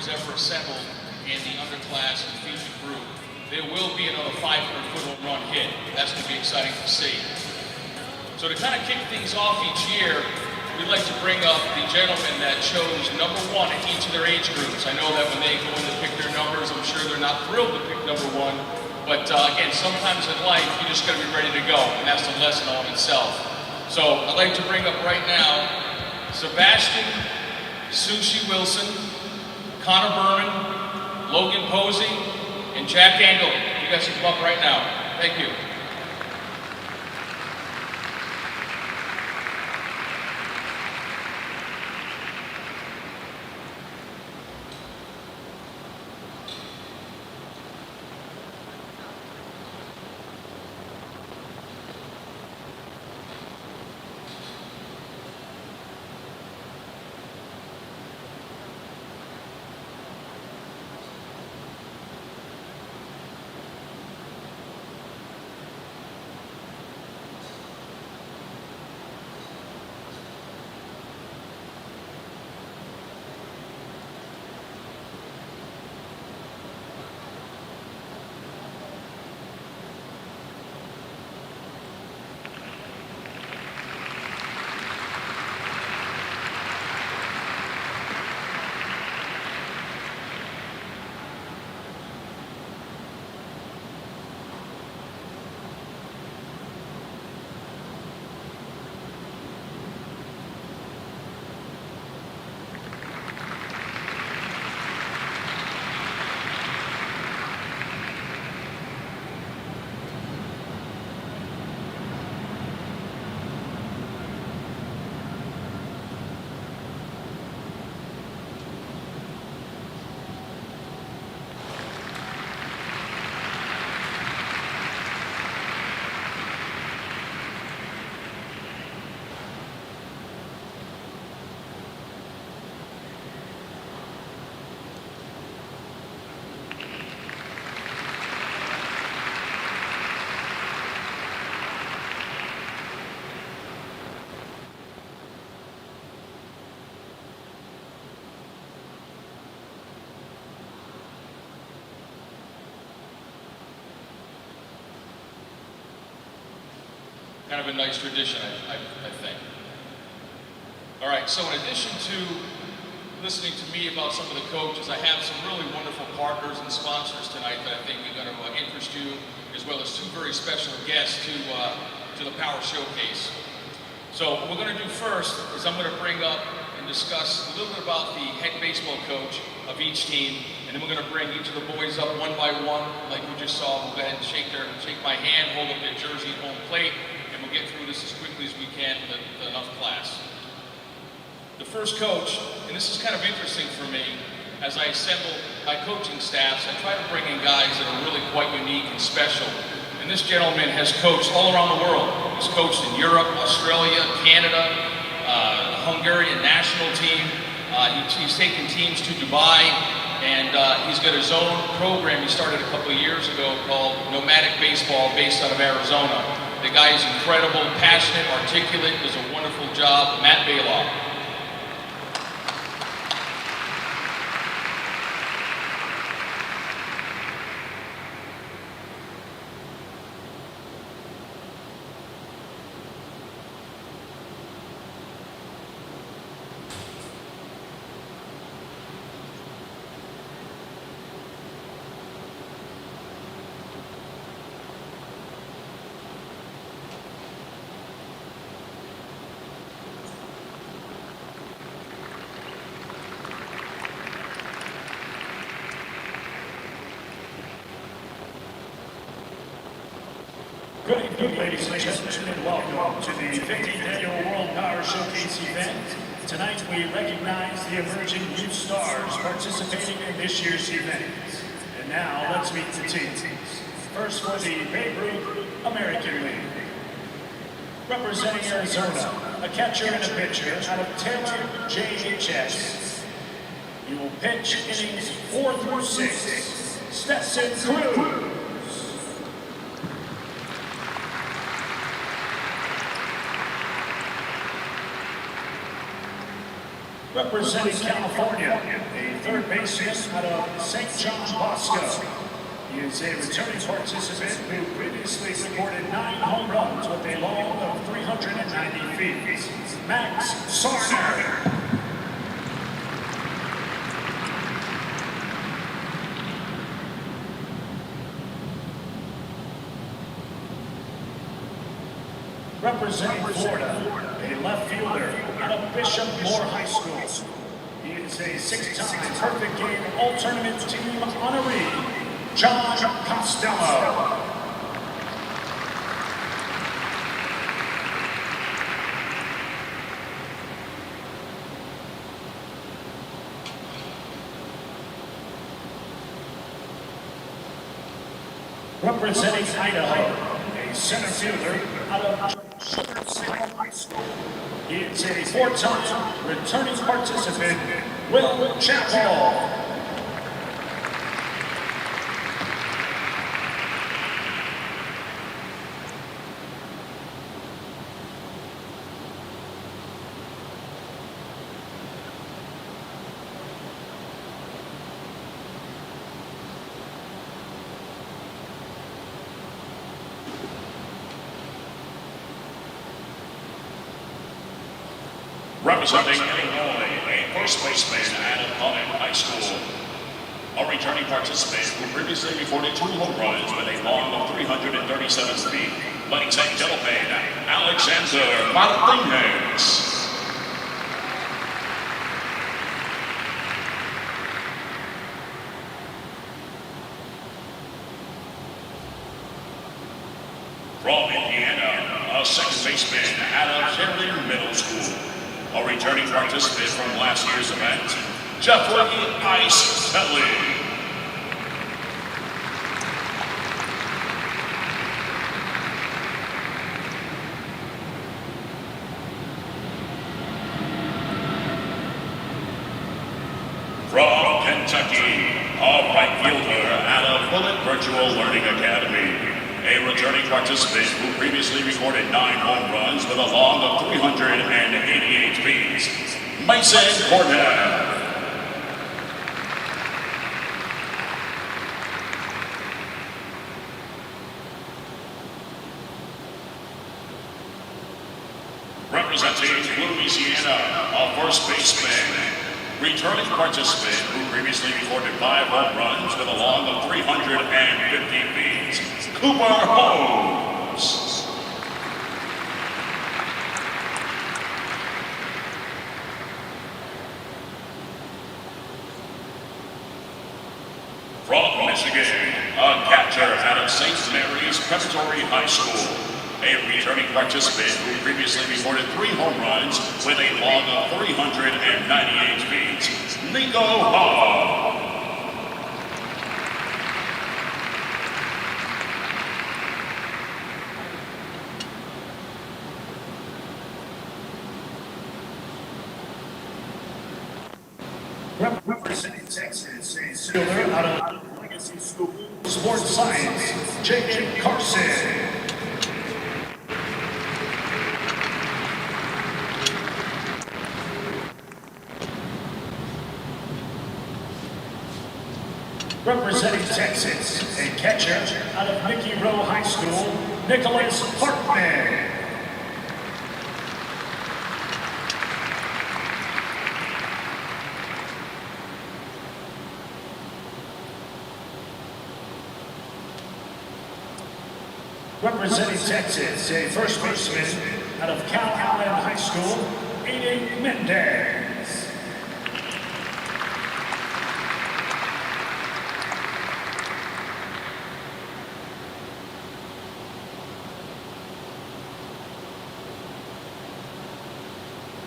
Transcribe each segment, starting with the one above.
was ever assembled in the underclass and featured group. There will be another 500-foot home run hit. That's going to be exciting to see. So to kind of kick things off each year, we'd like to bring up the gentlemen that chose #1 in each of their age groups. I know that when they go in to pick their numbers, I'm sure they're not thrilled to pick #1. But again, sometimes in life, you just got to be ready to go, and that's the lesson all in itself. So I'd like to bring up right now Sebastian Sushi Wilson, Connor Berman, Logan Posey, and Jack Engel. You guys can come up right now. Thank you. Kind of a nice tradition, I think. All right, so in addition to listening to me about some of the coaches, I have some really wonderful partners and sponsors tonight that I think are going to interest you, as well as two very special guests to the Power Showcase. So what we're going to do first is I'm going to bring up and discuss a little bit about the head baseball coach of each team, and then we're going to bring each of the boys up one by one, like we just saw. We'll go ahead and shake my hand, hold up their jersey at home plate, and we'll get through this as quickly as we can with enough class. The first coach, and this is kind of interesting for me, as I assemble my coaching staffs, I try to bring in guys that are really quite unique and special. And this gentleman has coached all around the world. He's coached in Europe, Australia, Canada, the Hungarian national team. He's taken teams to Dubai, and he's got his own program he started a couple of years ago called Nomadic Baseball, based out of Arizona. The guy is incredible, passionate, articulate, does a wonderful job. Matt Bailoff. Good evening, ladies and gentlemen, and welcome to the 15th Annual World Power Showcase event. Tonight, we recognize the emerging youth stars participating in this year's event. And now, let's meet the teams. First, for the Babe Ruth American League. Representing Arizona, a catcher and a pitcher out of Taylor, JHS. He will pitch innings 4 through 6. Stetson Cruz. Representing California, a third baseman out of St. John Bosco. He is a returning participant who previously recorded 9 home runs with a long of 390 feet. Max Sarner. Representing Florida, a left fielder out of Bishop Moore High School. He is a 6-time perfect game all-tournament team honoree, John Costello. Representing Idaho, a center fielder out of High School. He is a 4-time returning participant, Will Chappell. Representing Illinois, a first baseman out of Holland High School. A returning participant who previously recorded 2 home runs with a long of 337 feet. Ladies and gentlemen, Alexander Martinez. From Indiana, a second baseman out of Sheridan Middle School. A returning participant from last year's event, Jeffrey Ice Kelly. From Kentucky, a right fielder out of Bullet Virtual Learning Academy. A returning participant who previously recorded 9 home runs with a long of 388 feet, Mason Cornell. Representing Louisiana, a first baseman, returning participant who previously recorded 5 home runs with a long of 350 feet, Cooper Holmes. From Michigan, a catcher out of St. Mary's Preparatory High School. A returning participant who previously recorded 3 home runs with a long of 398 feet, Nico Hall. Representing Texas, a fielder out of Legacy School, Sports Science, Jacob Carson. Representing Texas, a catcher out of Mickey Rowe High School, Nicholas Hartman. Representing Texas, a first baseman out of Cal Allen High School, Aiden Mendez.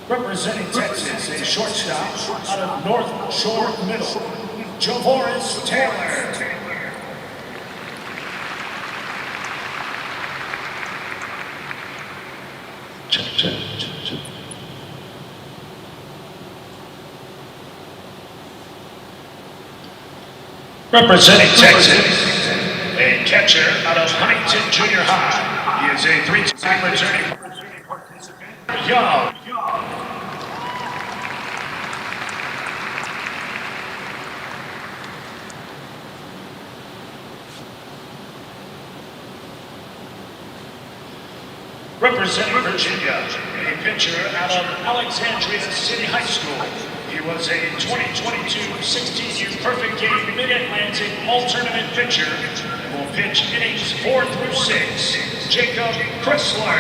Representing Texas, a shortstop out of North Shore Middle, Javoris Taylor. Representing Texas, a catcher out of Huntington Junior High. He is a 3-time returning participant. Young. Representing Virginia, a pitcher out of Alexandria City High School. He was a 2022 16U Perfect Game Mid-Atlantic All-Tournament pitcher and will pitch innings 4 through 6. Jacob Chrysler.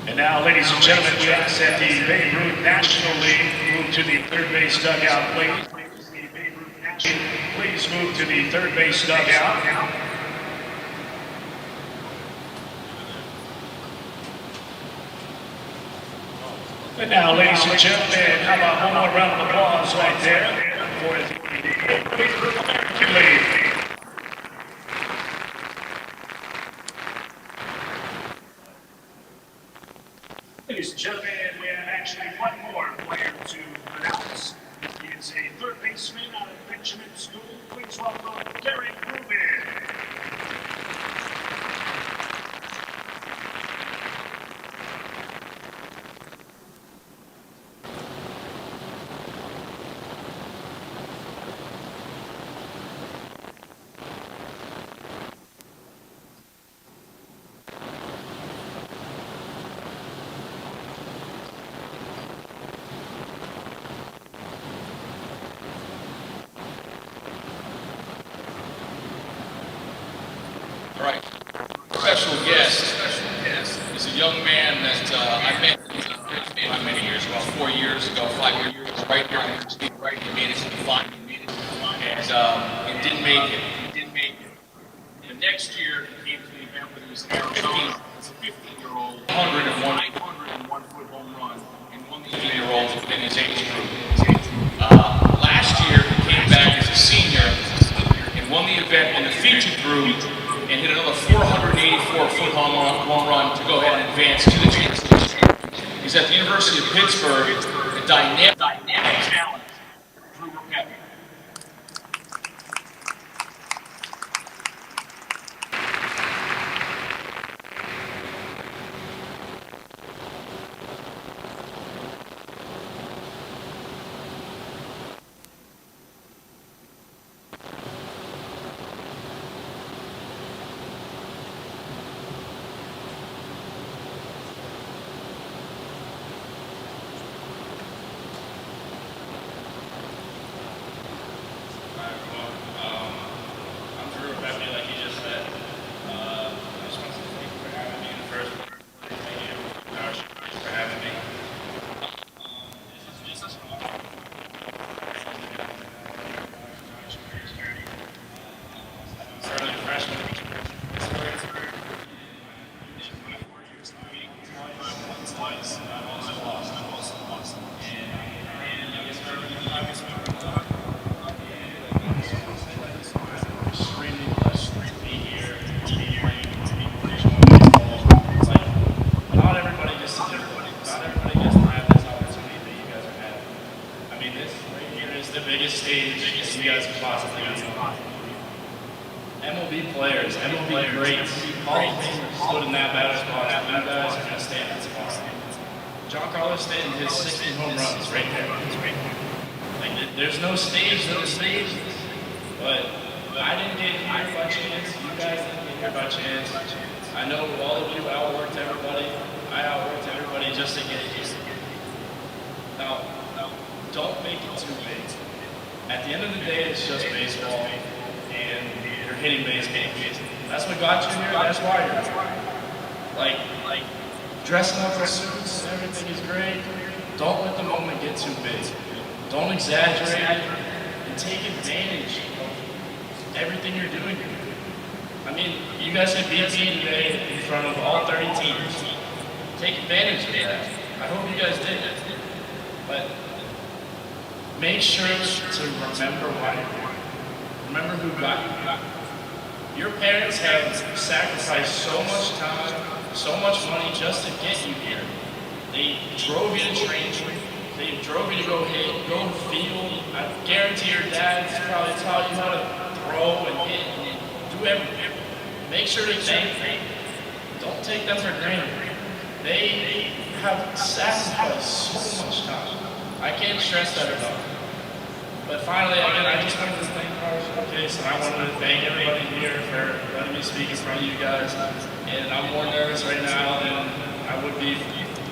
And now, ladies and gentlemen, we ask that the Babe Ruth National League move to the third base dugout, please. Please move to the third base dugout. And now, ladies and gentlemen, how about one more round of applause right there for the Babe Ruth American League. Ladies and gentlemen, we have actually one more player to announce. He is a third baseman out of Benjamin School. Please welcome Derek Rubin. All right. Special guest is a young man that I met many years ago, 4 years ago, 5 years ago, right here in State, right. He made it to the final, and didn't make it. The next year, he came to the event where he was 15-year-old, 101-foot home run, and won the 18-year-olds within his age group. Last year, he came back as a senior and won the event in the featured group and hit another 484-foot home run to go ahead and advance to the championship. He's at the University of Pittsburgh, a dynamic talent. Drew Rookett. MLB players, MLB greats, Hall of Famers stood in that batter's box. You guys are going to stay in that spot. John Carlos Stanton hit 16 home runs right there. Like, there's no stage to the stage, but I didn't get here by chance. You guys didn't get here by chance. I know all of you outworked everybody. I outworked everybody just to get here. Now, don't make it too big. At the end of the day, it's just baseball, and you're hitting baseball. That's what got you here. That's why you're here. Like dressing up for suits and everything is great. Don't let the moment get too big. Don't exaggerate and take advantage of everything you're doing here. I mean, you guys have beat me today in front of all 30 teams. Take advantage of that. I hope you guys did. But make sure to remember why you're here. Remember who got you. Your parents have sacrificed so much time, so much money just to get you here. They drove you to train. They drove you to go hit, go field. I guarantee your dads probably taught you how to throw and hit and do everything. Make sure to thank them. Don't take them for granted. They have sacrificed so much time. I can't stress that enough. But finally, again, I just wanted to thank our showcase, and I wanted to thank everybody here for letting me speak in front of you guys. And I'm more nervous right now than I would be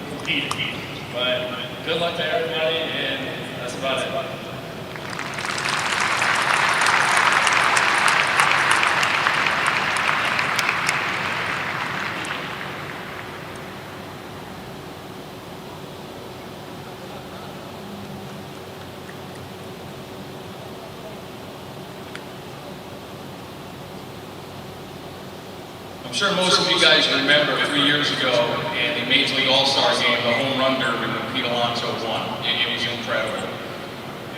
competing. But good luck to everybody, and that's about it. I'm sure most of you guys remember 3 years ago in the Major League All-Star game, the home run derby when Pete Alonso won. It was incredible.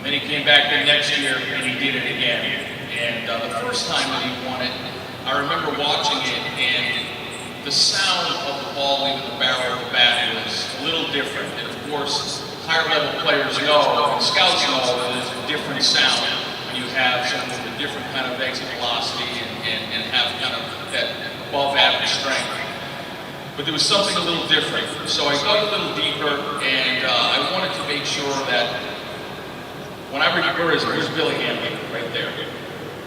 And then he came back the next year and he did it again. And the first time that he won it, I remember watching it, and the sound of the ball leaving the barrel of the bat was a little different. And of course, higher level players know, and scouts know, that there's a different sound when you have someone with a different kind of exit velocity and have kind of that above average strength. But there was something a little different. So I dug a little deeper, and I wanted to make sure that when I here's Billy Hamlin right there.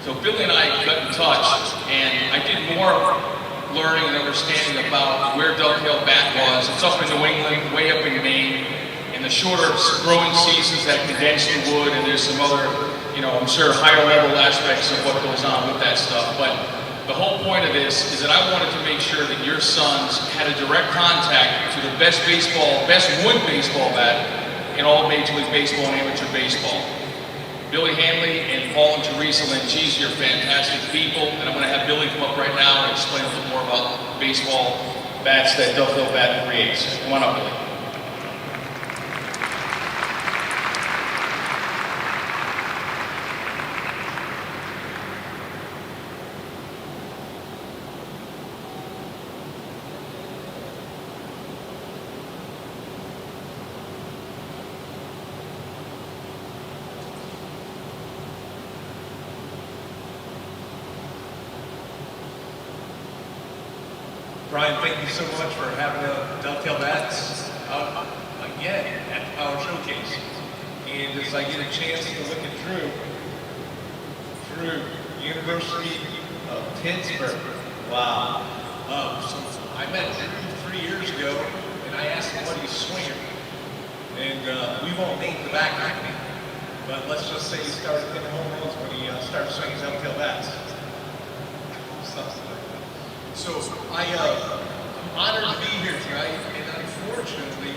So Billy and I got in touch, and I did more learning and understanding about where Dovetail Bat was. It's up in New England, way up in Maine, in the shorter growing seasons that condense the wood, and there's some other, I'm sure higher level aspects of what goes on with that stuff. But the whole point of this is that I wanted to make sure that your sons had a direct contact to the best wood baseball bat in all Major League Baseball and amateur baseball. Billy Hanley and Paul and Teresa Lanchese are fantastic people, and I'm going to have Billy come up right now and explain a little more about baseball bats that Dovetail Bat creates. Come on up, Billy. Brian, thank you so much for having Dovetail Bats out again at the Power Showcase. And as I get a chance to look at Drew, University of Pittsburgh. Wow. So I met Drew 3 years ago, and I asked him what he's swinging. And we won't name the back company, but let's just say he started hitting home runs when he started swinging Dovetail Bats. So I'm honored to be here tonight, and unfortunately,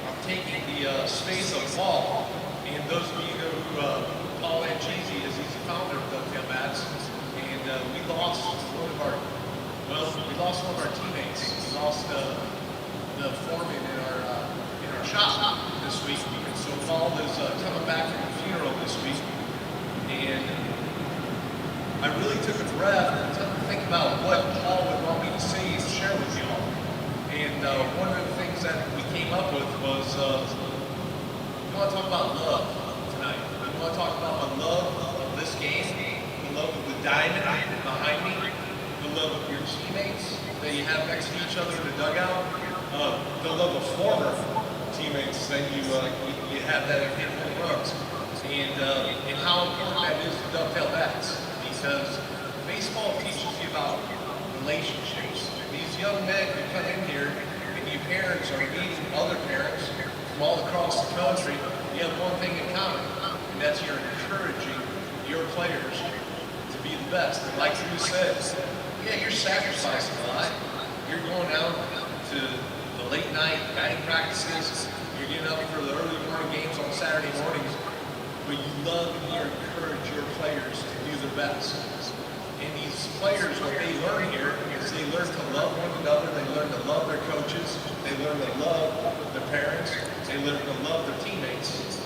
I'm taking the space of Paul. And those of you know who Paul Lanchese is, he's the founder of Dovetail Bats, and we lost one of our teammates. We lost the foreman in our shop this week, and so Paul is coming back from the funeral this week, and I really took a breath and to think about what Paul would want me to say and share with you all. And one of the things that we came up with was we want to talk about love tonight. We want to talk about the love of this game, the love of the diamond behind me, the love of your teammates that you have next to each other in the dugout, the love of former teammates that you have that have hit home runs, and how important that is to Dovetail Bats. Because baseball teaches you about relationships. These young men who come in here, and you parents are meeting other parents from all across the country, you have one thing in common, and that's you're encouraging your players to be the best. And like Ruth says, yeah, you're sacrificing a lot. You're going out to the late night batting practices, you're getting up for the early morning games on Saturday mornings, but you love and you encourage your players to do their best. And these players, what they learn here is they learn to love one another, they learn to love their coaches, they learn to love their parents, they learn to love their teammates.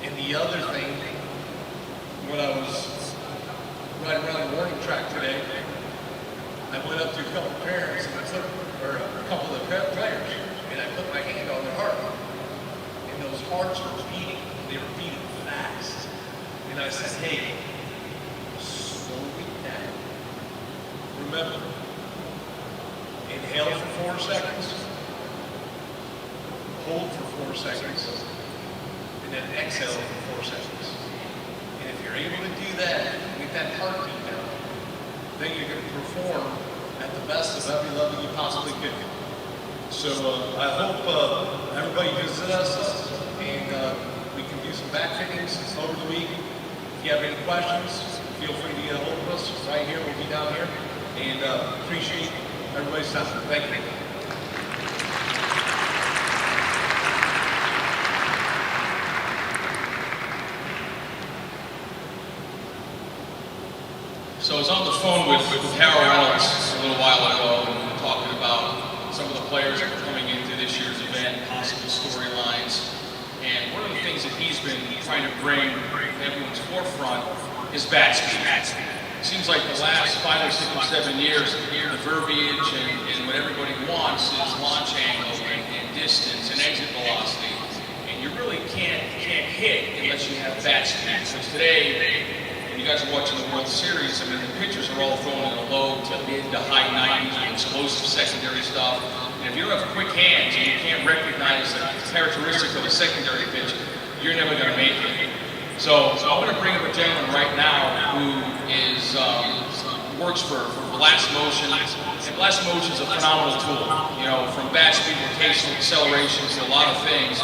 And the other thing, when I was riding around the warning track today, I went up to a couple of parents and a couple of the players, and I put my hand on their heart. And those hearts were beating. They were beating fast. And I said, hey, slow it down. Remember, inhale for 4 seconds, hold for 4 seconds, and then exhale for 4 seconds. And if you're able to do that, get that heartbeat down, then you're going to perform at the best of every level you possibly could. So I hope everybody visit us, and we can do some back fittings over the week. If you have any questions, feel free to get a hold of us right here. We'll be down here, and appreciate everybody's time. Thank you. So I was on the phone with Harold Reynolds a little while ago, and we were talking about some of the players that are coming into this year's event, possible storylines. And one of the things that he's been trying to bring to everyone's forefront is bat speed. It seems like the last 5 or 6 or 7 years, the verbiage and what everybody wants is launch angle and distance and exit velocity. And you really can't hit unless you have bat speed. Because today, you guys are watching the World Series, I mean, the pitchers are all throwing in a low to mid to high 90s with explosive secondary stuff. And if you don't have quick hands and you can't recognize the characteristic of a secondary pitch, you're never going to make it. So I'm going to bring up a gentleman right now who is works for Blast Motion. And Blast Motion is a phenomenal tool, you know, from bat speed, rotational accelerations to a lot of things.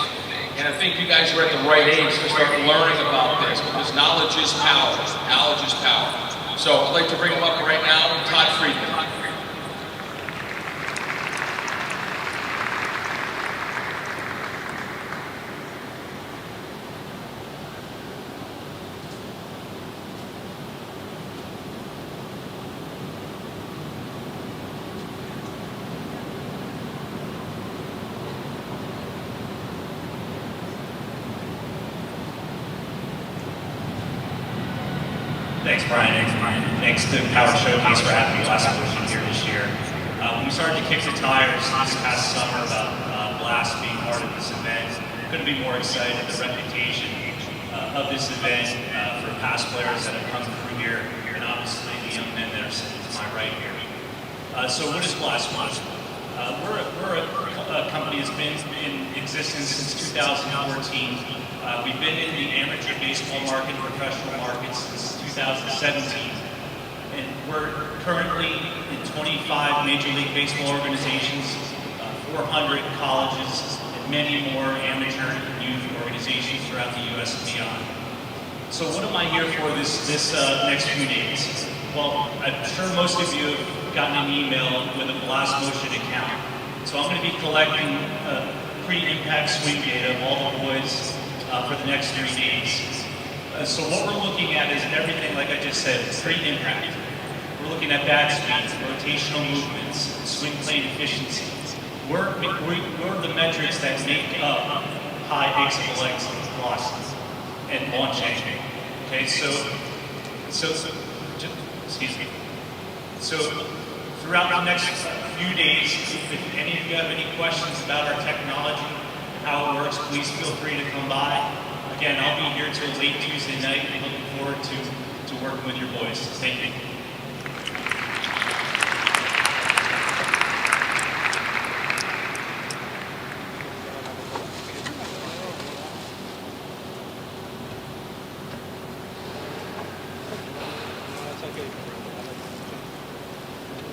And I think you guys are at the right age to start learning about this, because knowledge is power. Knowledge is power. So I'd like to bring him up right now, Todd Friedman. Thanks, Brian. Thanks to Power Showcase for having me last solution here this year. We started to kick the tires this past summer about Blast being part of this event. Couldn't be more excited. The reputation of this event for past players that have come through here, and obviously the young men that are sitting to my right here. So what is Blast Motion? We're a company that's been in existence since 2014. We've been in the amateur baseball market, professional market since 2017. And we're currently in 25 Major League Baseball organizations, 400 colleges, and many more amateur and youth organizations throughout the U.S. and beyond. So what am I here for this next few days? Well, I'm sure most of you have gotten an email with a Blast Motion account. So I'm going to be collecting pre-impact swing data of all the boys for the next 3 days. So what we're looking at is everything, like I just said, pre-impact. We're looking at bat speeds, rotational movements, swing plane efficiency. We're the metrics that make up high exit velocity and launch angle. Okay, so throughout the next few days, if any of you have any questions about our technology, how it works, please feel free to come by. Again, I'll be here till late Tuesday night, and looking forward to working with your boys. Thank you.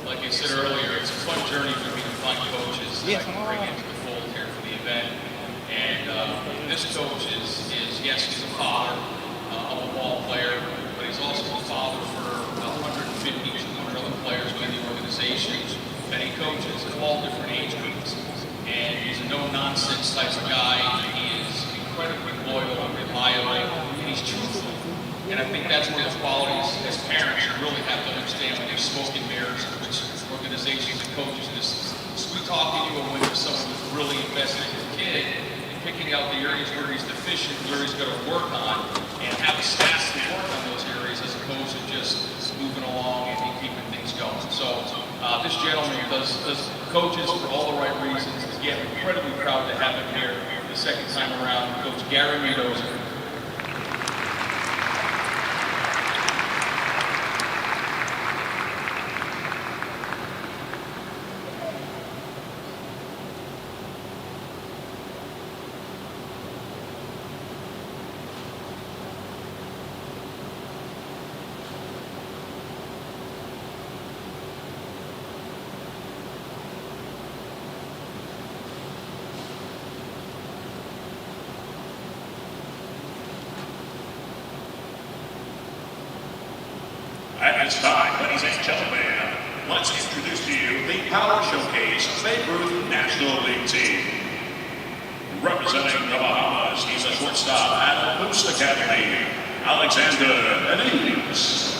Like I said earlier, it's a fun journey for me to find coaches that I can bring into the fold here for the event. And this coach is yes, he's a father of a ball player, but he's also a father for 150, 200 other players within the organization that he coaches at all different age groups. And he's a no-nonsense type of guy. He is incredibly loyal and reliable, and he's truthful. And I think that's one of the qualities as parents you really have to understand when you're smoking mirrors, which organizations and coaches, this sweet talking you when there's someone who's really invested in your kid, and picking out the areas where he's deficient, where he's going to work on, and have a staff to work on those areas as opposed to just moving along and keeping things going. So this gentleman does coaches for all the right reasons. Again, incredibly proud to have him here the second time around, Coach Gary Mendoza. this time, ladies and gentlemen, let's introduce to you the Power Showcase Babe Ruth National League team. Representing the Bahamas, he's a shortstop at Boost Academy, Alexander Ennis.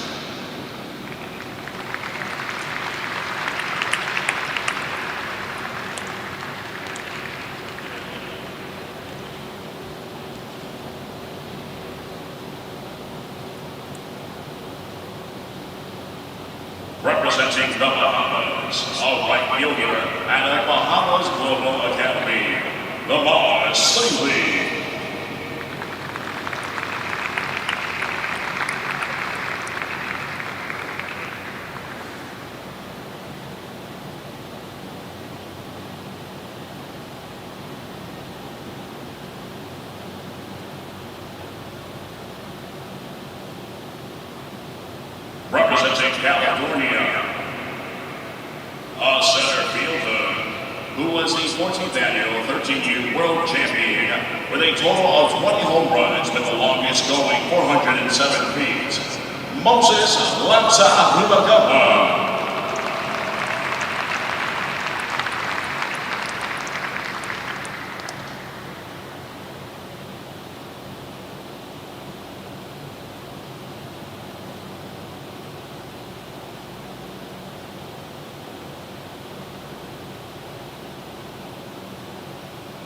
Representing the Bahamas, a right fielder at the Bahamas Global Academy, Lamar Staley. Representing California, a center fielder who was the 14th annual 13U World Champion with a total of 20 home runs with the longest going 407 feet, Moses Lamsa Humagapa.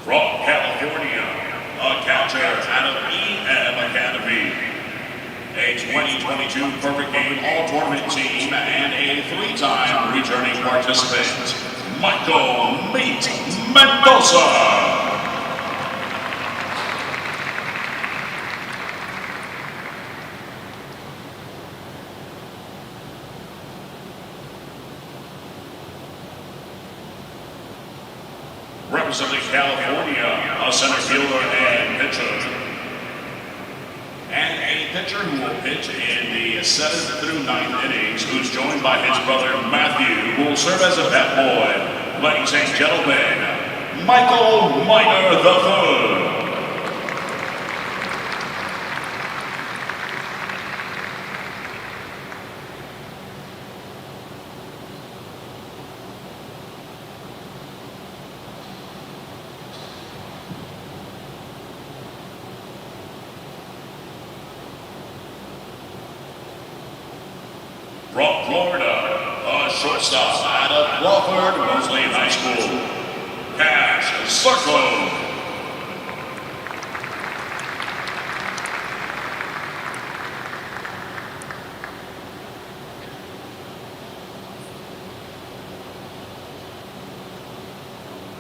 From California, a catcher out of EM Academy, a 2022 Perfect Game All-Tournament team, and a three-time returning participant, Michael Meat Mendoza. Representing California, a center fielder and pitcher. And a pitcher who will pitch in the 7th through 9th innings, who's joined by his brother Matthew, who will serve as a bat boy. Ladies and gentlemen, Michael Miner III. From Florida, a shortstop out of Crawford Mosley High School, Cash Circle.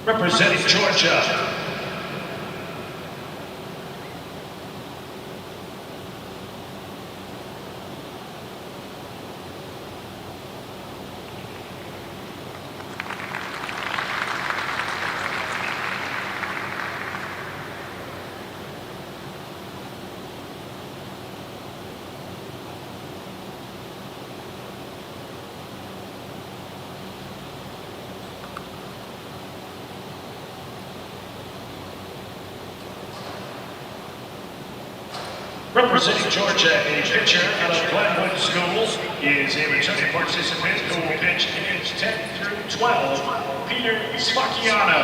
Representing Georgia, Representing Georgia, a pitcher out of Glenwood Schools, is a returning participant who will pitch innings 10 through 12, Peter Spacchiano.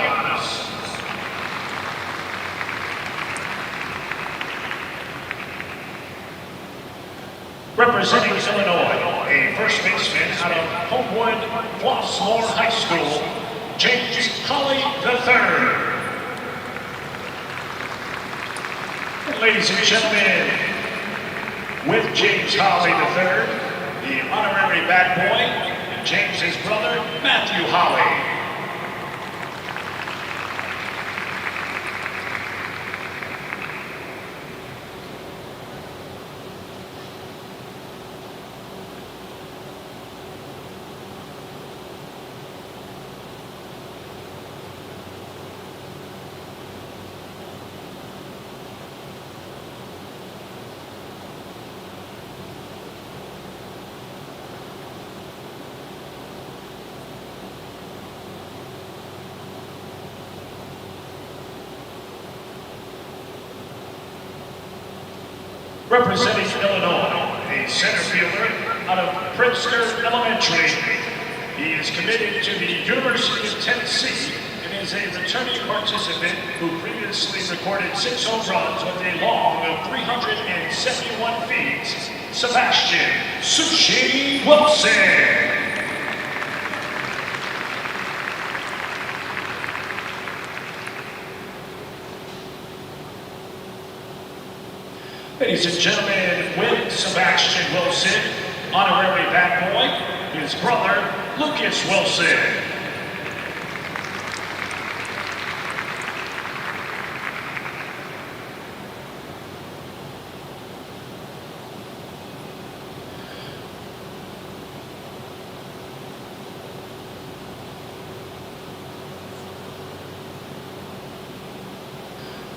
Representing Illinois, a first baseman out of Homewood Flossmoor High School, James Holly III. Ladies and gentlemen, with James Holly III, the honorary bat boy, and James's brother, Matthew Holly. Representing Illinois, a center fielder out of Pritzker Elementary. He is committed to the University of Tennessee and is a returning participant who previously recorded 6 home runs with a long of 371 feet. Sebastian Sushi Wilson. Ladies and gentlemen, with Sebastian Wilson, honorary bat boy, his brother, Lucas Wilson.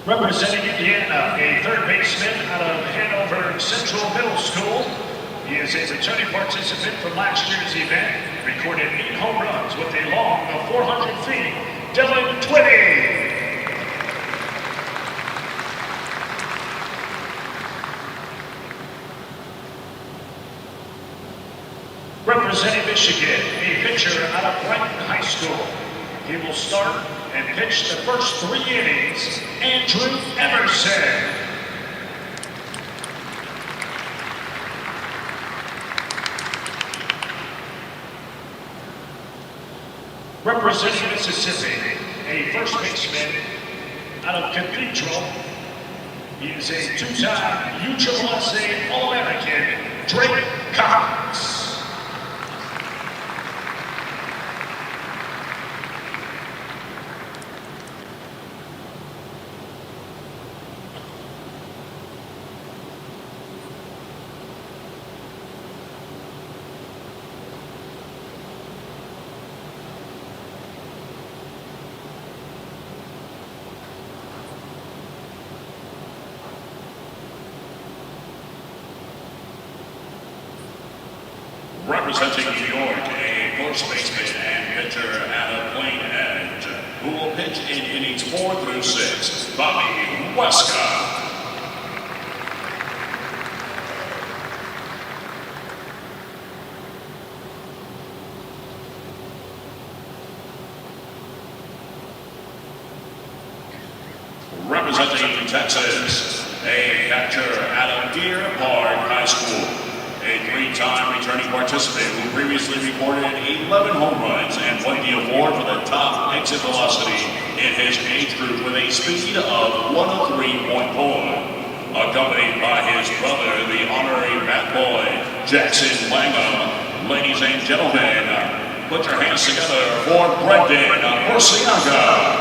Representing Indiana, a third baseman out of Hanover Central Middle School. He is a returning participant from last year's event, recorded 8 home runs with a long of 400 feet. Dylan Twitty. Representing Michigan, a pitcher out of Brighton High School. He will start and pitch the first 3 innings, Andrew Emerson. Representing Mississippi, a first baseman out of Cathedral. He is a 2-time USSSA All-American, Drake Cox. Representing New York, a first baseman and pitcher out of Plain Edge, who will pitch in innings 4 through 6, Bobby Westcott. Representing Texas, a catcher out of Deer Park High School, a 3-time returning participant who previously recorded 11 home runs and won the award for the top exit velocity in his age group with a speed of 103.4. Accompanied by his brother, the honorary bat boy, Jackson Langham. Ladies and gentlemen, put your hands together for Brendan Murciaga.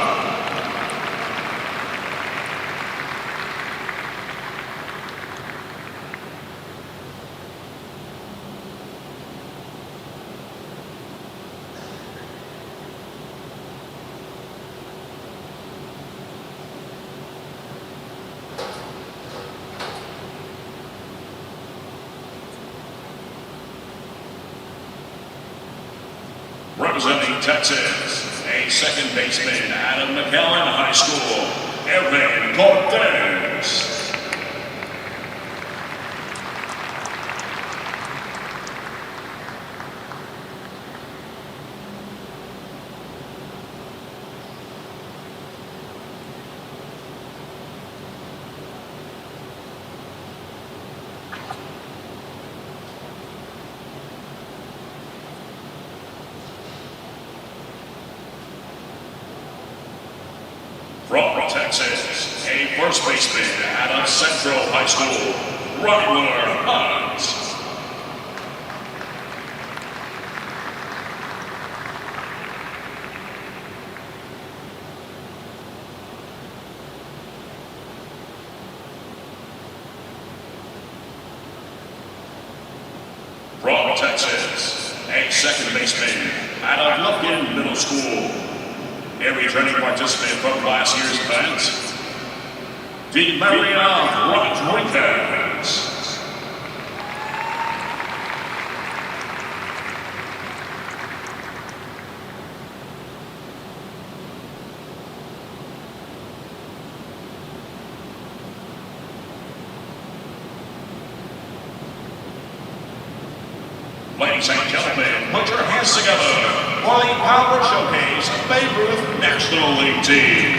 Representing Texas, a second baseman out of McAllen High School, Evan Cortez. From Texas, a first baseman out of Central High School, Ryler Hunt. From Texas, a second baseman out of Lufkin Middle School, a returning participant from last year's event, DeMaria Rodriguez. Ladies and gentlemen, put your hands together for the Power Showcase Babe Ruth National League team.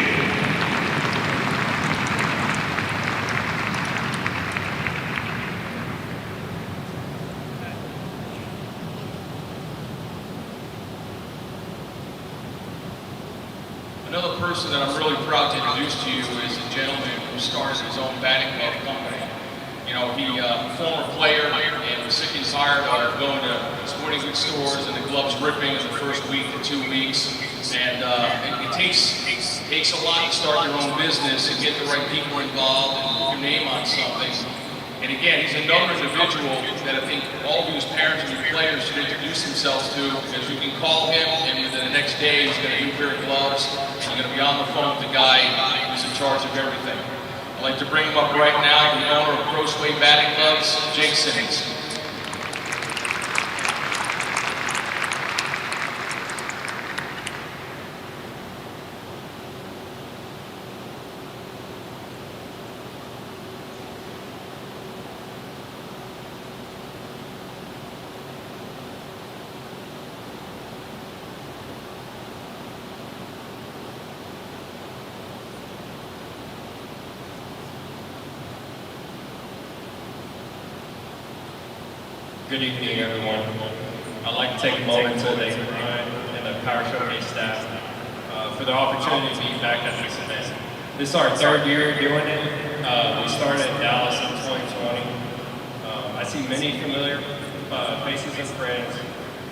Another person that I'm really proud to introduce to you is a gentleman who started his own batting glove company. You know, he former player and was sick and tired of going to sporting goods stores and the gloves ripping in the first week to 2 weeks. And it takes a lot to start your own business and get the right people involved and put your name on something. And again, he's another individual that I think all of you as parents and players should introduce themselves to, because you can call him and within the next day he's got a new pair of gloves. You're going to be on the phone with the guy who's in charge of everything. I'd like to bring him up right now, the owner of Pro Sway Batting Gloves, Jake Simmons. Good evening, everyone. I'd like to take a moment to thank Ryan and the Power Showcase staff for the opportunity to be back at this event. This is our third year doing it. We started in Dallas in 2020. I see many familiar faces and friends.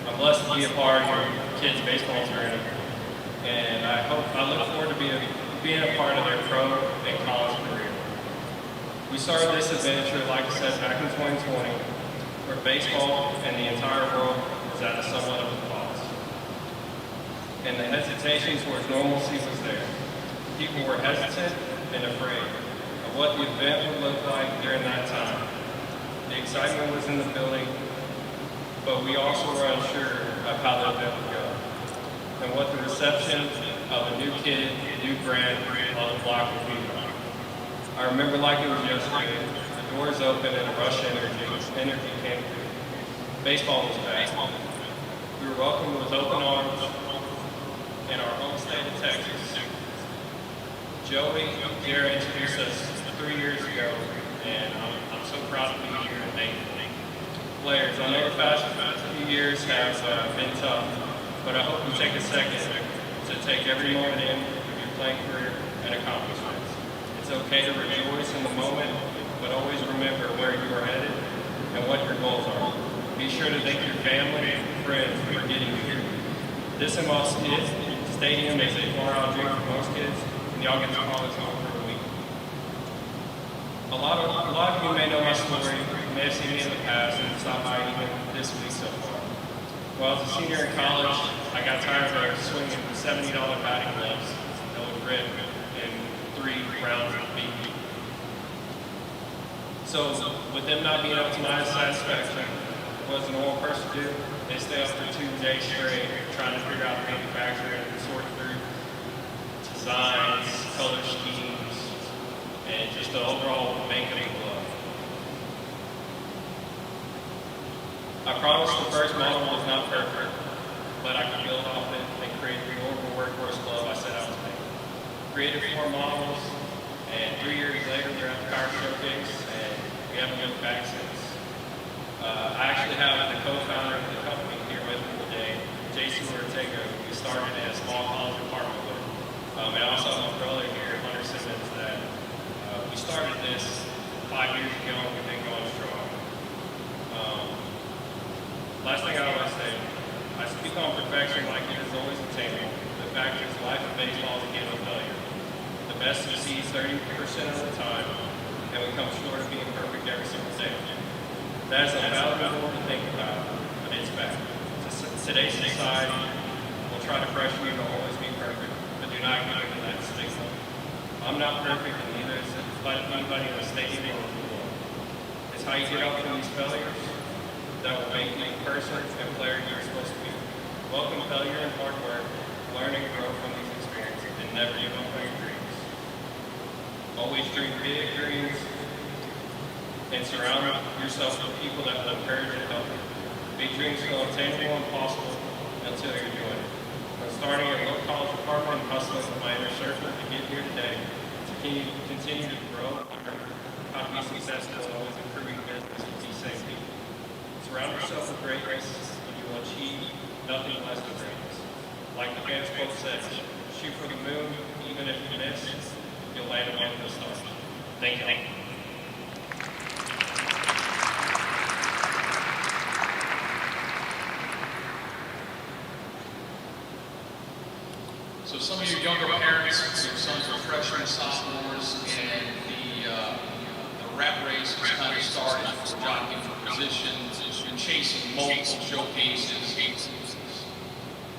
I'm blessed to be a part of your kids' baseball journey, and I look forward to being a part of their pro and college career. We started this adventure, like I said, back in 2020. Where baseball and the entire world was at a somewhat of a pause. And the hesitation towards normalcy was there. People were hesitant and afraid of what the event would look like during that time. The excitement was in the building, but we also were unsure of how the event would go and what the reception of a new kid, new brand on the block would be. I remember like it was yesterday. The doors opened and a rush of energy came through. Baseball was back. We were welcomed with open arms in our home state of Texas. Joey Jarrett introduced us 3 years ago, and I'm so proud to be here and thank players. I know the past few years have been tough, but I hope you take a second to take every moment in of your playing career and accomplishments. It's okay to rejoice in the moment, but always remember where you are headed and what your goals are. Be sure to thank your family and friends for getting you here. This stadium is a far-out dream for most kids, and y'all get to call this home for a week. A lot of you may know my story. You may have seen me in the past and stopped by even this week so far. While I was a senior in college, I got tired of swinging $70 batting gloves that would rip in 3 rounds of beat. So, with them not being up to my satisfaction, what does a normal person do? They stay up for 2 days straight trying to figure out the manufacturer and sort through designs, color schemes, and just the overall make of the glove. I promise the first model was not perfect, but I could build off it and create the orbital workhorse glove I set out to make. Created 4 models, and 3 years later we're at the Power Showcase, and we haven't looked back since. I actually have the co-founder of the company here with me today, Jason Ortega, who started in a small college apartment with. And I also have my brother here, Hunter Simmons, that we started this 5 years ago and we've been going strong. Last thing I want to say, I speak on perfection like it is always attainable. The fact is life in baseball is a game of failure. The best succeeds 30% of the time, and we come short of being perfect every single day. That is unvaluable to think about, but it's fact. Today's society will try to pressure you to always be perfect, but do not give in to that stigma. I'm not perfect, and neither is anybody in the stadium or the world. It's how you get up from these failures that will make you the person and player you're supposed to be. Welcome failure and hard work, learn and grow from these experiences, and never give up on your dreams. Always dream big dreams, and surround yourself with people that will encourage and help you. Big dreams feel attainable and possible until you're doing it. I'm starting at low college apartment and hustling with my inner circle to get here today, to continue to grow, learn how to be successful, and always improving business and be safety. Surround yourself with greatness, and you will achieve nothing less than greatness. Like the famous quote says, shoot for the moon, even if you miss, you'll land among the stars. Thank you. So some of you younger parents, your sons are freshmen, sophomores, and the rat race has kind of started for jockeying for positions and chasing multiple showcases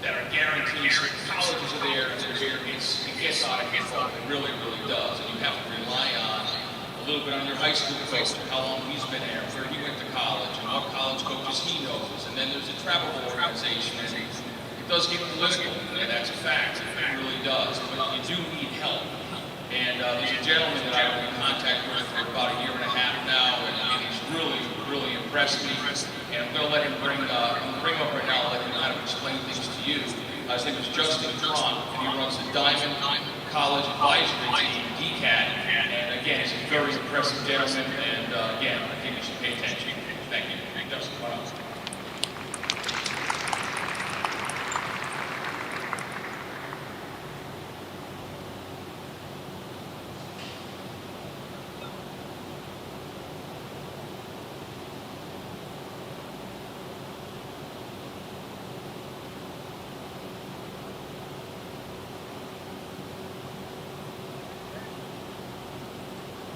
that are guaranteed. So colleges are there, and it gets out of control. It really, really does. And you have to rely on a little bit on your high school coach, how long he's been there, where he went to college, and what college coaches he knows. And then there's a travel organization. And it does get political, and that's a fact. It really does. But you do need help. And there's a gentleman that I've been in contact with for about a year and a half now, and he's really, really impressed me. And I'm going to let him bring up right now, let him kind of explain things to you. His name is Justin Cron, and he runs the Diamond College Advisory Team, DCAT. And again, he's a very impressive gentleman, and again, I think you should pay attention. Thank you. Justin, come on up.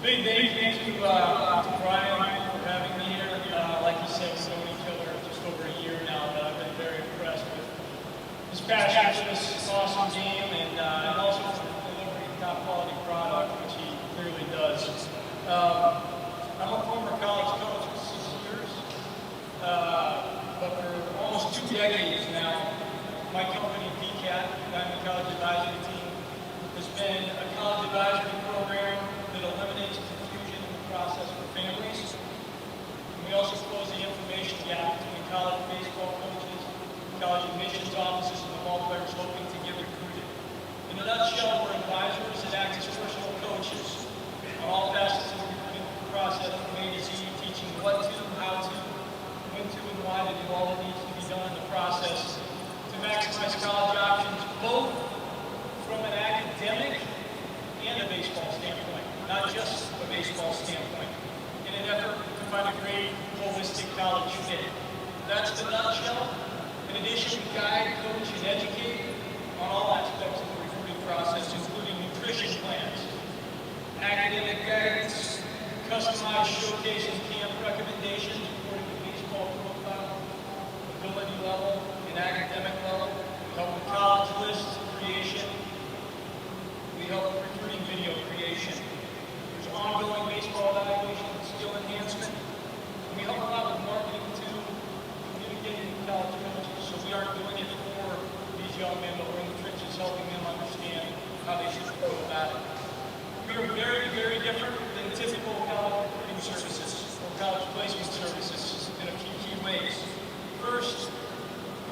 Big thank you to Brian for having me here. Like you said, we've known each other just over a year now, but I've been very impressed with his passion for this awesome game and also for delivering top quality product, which he clearly does. I'm a former college coach for 6 years, but for almost 2 decades now, my company, DCAT, Diamond College Advisory Team, has been a college advisory program that eliminates confusion in the process for families. And we also close the information gap between college baseball coaches, college admissions offices, and the ball players hoping to get recruited. In a nutshell, we're advisors that act as personal coaches on all facets of the recruiting process from A to Z, teaching what to, how to, when to, and why to do all that needs to be done in the process to maximize college options, both from an academic and a baseball standpoint, not just a baseball standpoint, in an effort to find a great holistic college fit. That's the nutshell. In addition, we guide, coach, and educate on all aspects of the recruiting process, including nutrition plans, academic guidance, customized showcase and camp recommendations according to baseball profile, ability level, and academic level. We help with college lists creation. We help with recruiting video creation. There's ongoing baseball evaluation and skill enhancement. And we help a lot with marketing too, communicating with college coaches. So we aren't doing it for these young men, but we're in the trenches helping them understand how they should go about it. We are very, very different than typical college recruiting services or college placement services in a few key ways. First,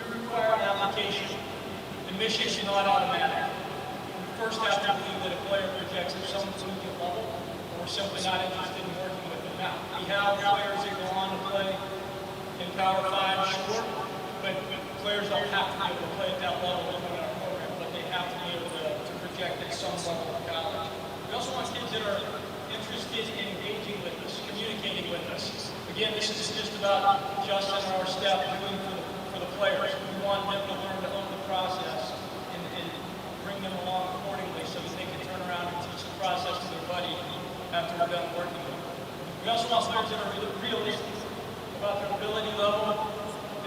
we require an application. Admission is not automatic. First have to believe that a player projects at some collegiate level, or we're simply not interested in working with them now. We have players that go on to play in Power 5, sure, but players don't have to be able to play at that level to join our program, but they have to be able to project at some level of college. We also want kids that are interested in engaging with us, communicating with us. Again, this is just about Justin or our staff doing for the players. We want them to learn to own the process and bring them along accordingly so that they can turn around and teach the process to their buddy after we're done working with them. We also want players that are realistic about their ability level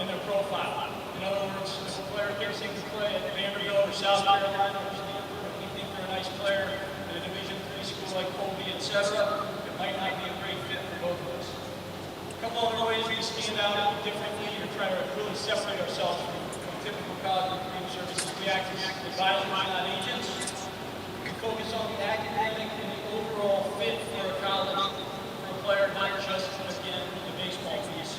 and their profile. In other words, if a player thinks they can play at Vanderbilt or South Carolina or Stanford, and we think they're a nice player at a Division III school like Colby, etc., it might not be a great fit for both of us. A couple other ways we stand out differently or try to really separate ourselves from typical college recruiting services. We act as advisors, not agents. We focus on the academic and the overall fit for a college, for a player, not just, again, the baseball piece.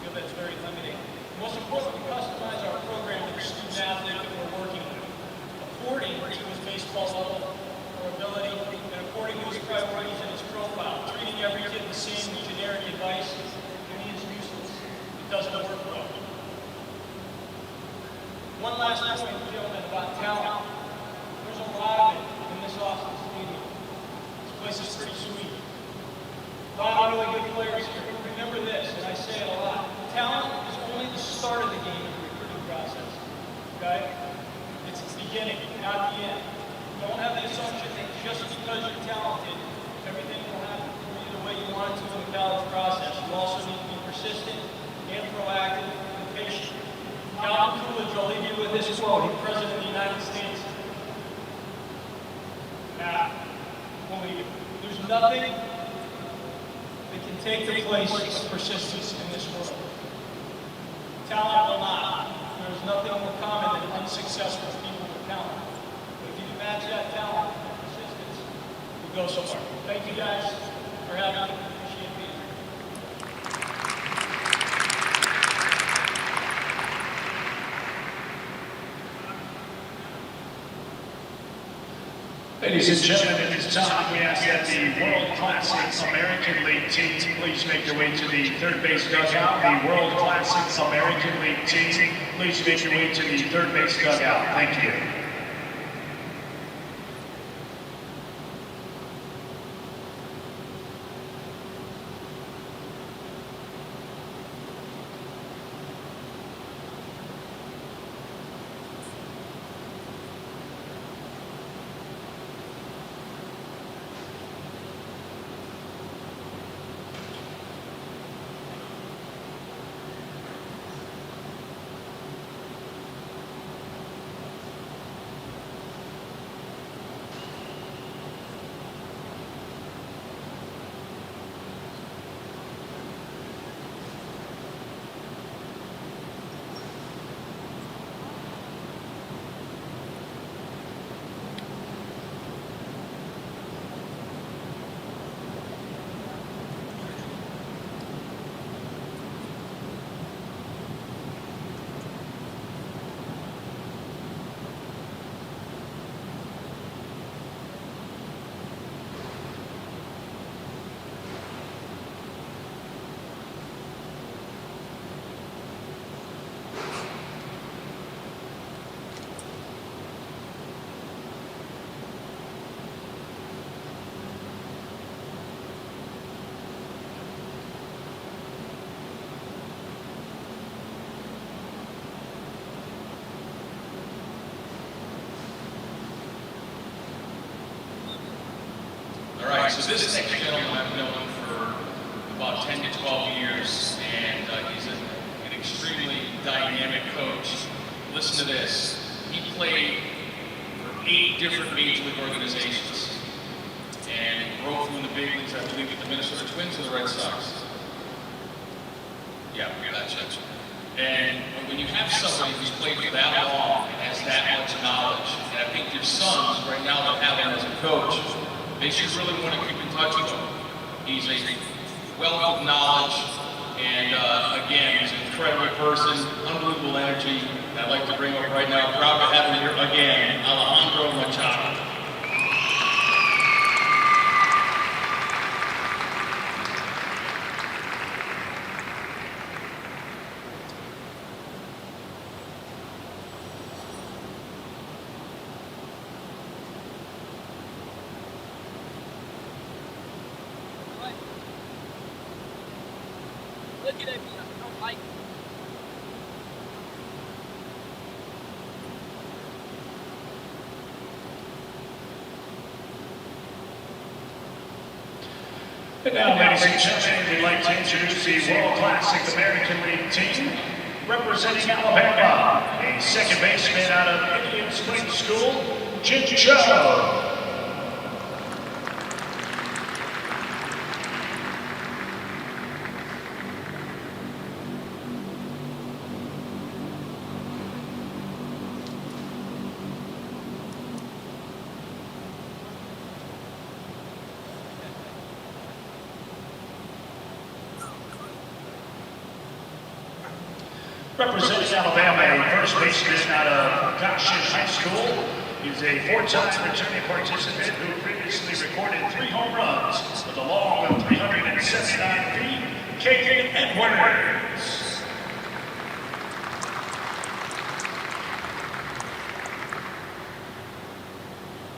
We that's very limiting. Most importantly, we customize our program to the student athlete that we're working with, according to his baseball level or ability, and according to his priorities and his profile. Treating every kid the same with generic advice to me is useless. It doesn't work well. One last point, gentlemen, about talent. There's a lot of it in this Austin stadium. This place is pretty sweet. A lot of really good players here. Remember this, and I say it a lot. Talent is only the start of the game of the recruiting process. Okay? It's the beginning, not the end. Don't have the assumption that just because you're talented, everything will happen for you the way you want it to in the college process. You also need to be persistent and proactive and patient. Calvin Coolidge, I'll leave you with this quote. He's President of the United States. Believe it. There's nothing that can take the place of persistence in this world. Talent will not. There's nothing more common than unsuccessful people with talent. But if you can match that talent with persistence, you'll go somewhere. Thank you guys for having me. Appreciate being here. Ladies and gentlemen, at this time, we ask that the World Classic American League team please make their way to the third base dugout. The World Classic American League team, please make your way to the third base dugout. Thank you. All right, so this next gentleman I've known for about 10 to 12 years, and he's an extremely dynamic coach. Listen to this. He played for 8 different major league organizations and broke through in the big leagues, I believe, with the Minnesota Twins and the Red Sox. Yeah, that's it. And when you have somebody who's played for that long and has that much knowledge, and I think your sons right now that have him as a coach, they should really want to keep in touch with him. He's a wealth of knowledge, and again, he's an incredible person, unbelievable energy. And I'd like to bring up right now, proud to have him here again, Alejandro Machado. Look at me, I don't like it. And now, ladies and gentlemen, we'd like to introduce the World Classic American League team representing Alabama, a second baseman out of Indian Spring School, Jin Cho. Representing Alabama, a first baseman out of Goshen High School, is a four-time returning participant who previously recorded 3 home runs with a long of 379 feet, Kagan Edwards.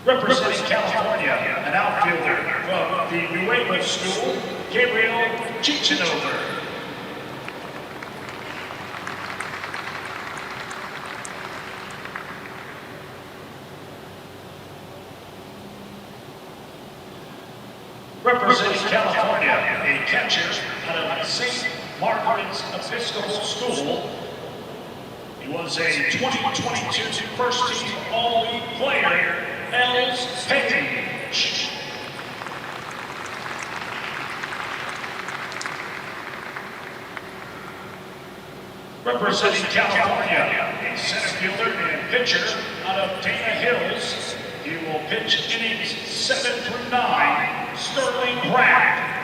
Representing California, an outfielder from the New England School, Gabriel Chichinover. Representing California, a catcher out of St. Margaret's Episcopal School. He was a 2022 first-team All-League player, Els Page. Representing California, a center fielder and pitcher out of Dana Hills. He will pitch innings 7 through 9, Sterling Bragg.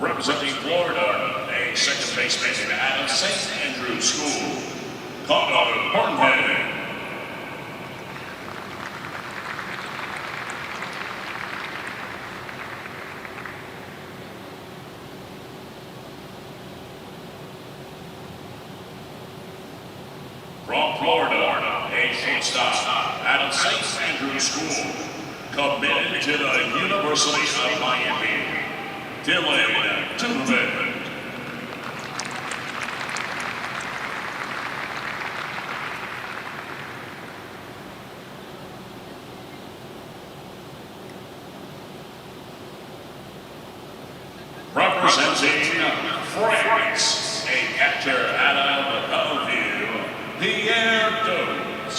Representing Florida, a second baseman out of St. Andrews School, Connor Barnhead. From Florida, a shortstop out of St. Andrews School, committed to the University of Miami, Dylan Tuman. Representing France, a catcher out of Bellevue, Pierre Dodes.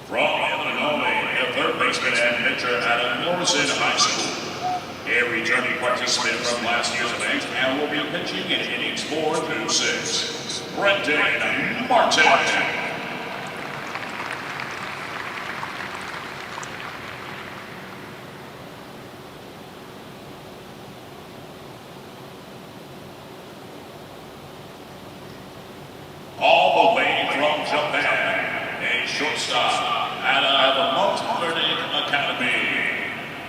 From Illinois, a third baseman and pitcher out of Morrison High School. A returning participant from last year's event and will be pitching in innings 4 through 6. Brendan Martin. All the way from Japan, a shortstop out of the Mount Vernon Academy,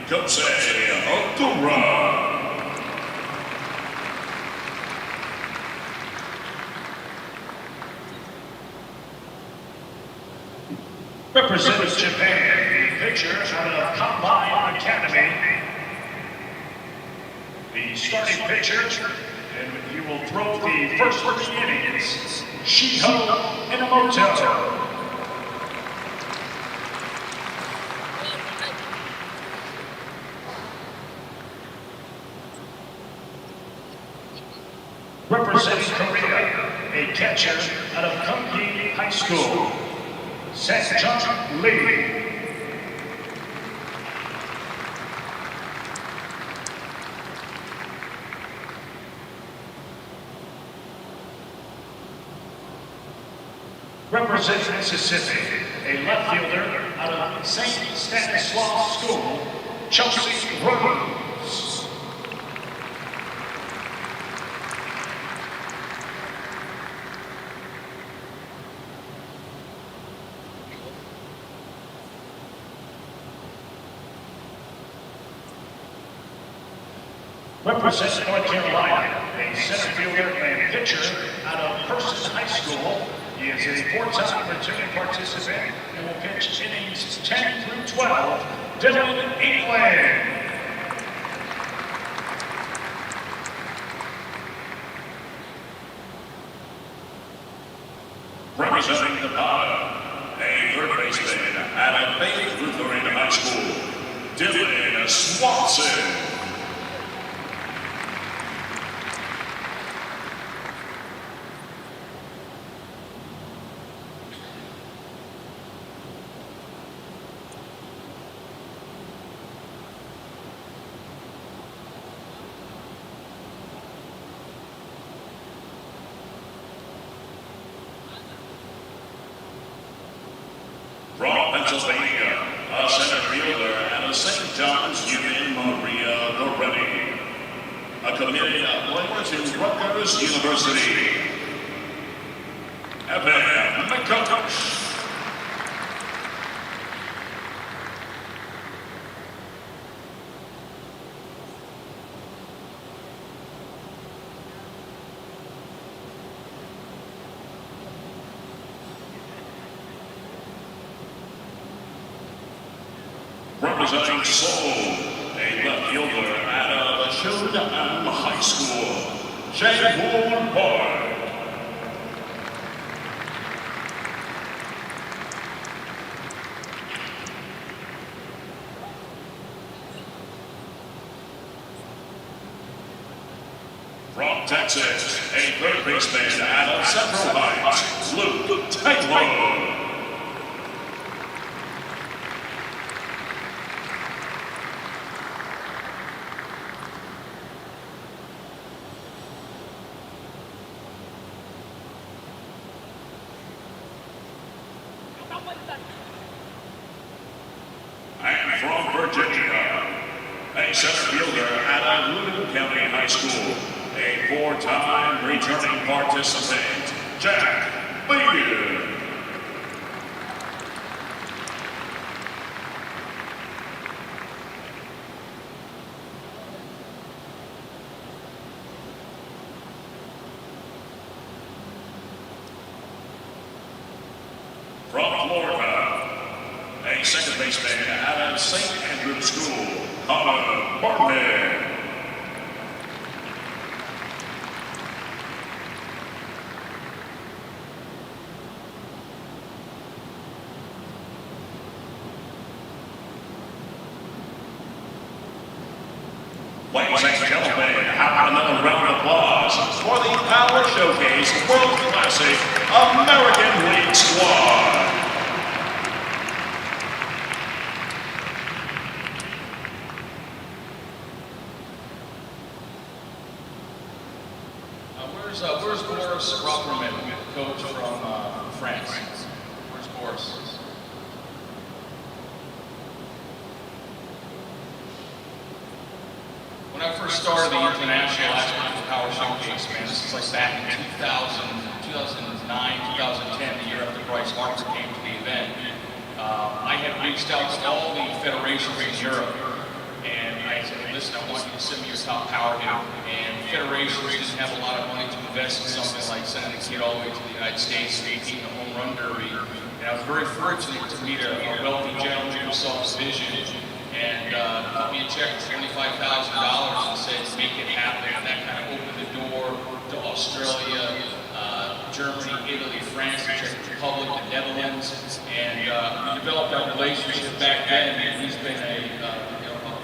Kosei Okura. Represents Japan, the pitcher out of Combine Academy. The starting pitcher, and he will throw the first 3 innings, Shiho Inamoto. Representing Korea, a catcher out of Gyeonggi High School, Sang-Jung Lee. Represents Mississippi, a left fielder out of St. Stanislaus School, Chelsea Rose. Represents North Carolina, a center fielder and pitcher out of Person High School. He is a 4-time returning participant and will pitch innings 10 through 12. Dylan England. Representing Nevada, a third baseman out of Faith Lutheran High School, Dylan Swanson. Pennsylvania, a center fielder out of St. John's Union, Maria Loretti. A committed player to Rutgers University, Evan McCoach. Representing Seoul, a left fielder out of Childam High School, Jae-Woon Park. From Texas, a third baseman out of Central Heights, Luke Taylor. And from Virginia, a center fielder out of Loudon County High School, a four-time returning participant, Jack Beatty. From Florida, a second baseman out of St. Andrew's School, Connor Barnett. Ladies and gentlemen, how about another round of applause for the Power Showcase World Classic American League Squad. Where's Boris Rockerman, coach from France? Where's Boris? When I first started the international aspect of the Power Showcase, man, this is like back in 2009, 2010, the year after Bryce Harper came to the event. I had reached out to all the federations in Europe, and I said, listen, I want you to send me your top power hitter. And federations didn't have a lot of money to invest in something like sending a kid all the way to the United States to compete in a home run derby. And I was very fortunate to meet a wealthy gentleman who saw his vision and cut me a check for $25,000 and said, make it happen. And that kind of opened the door to Australia, Germany, Italy, France, the Czech Republic, the Netherlands. And we developed our relationship back then. And he's been a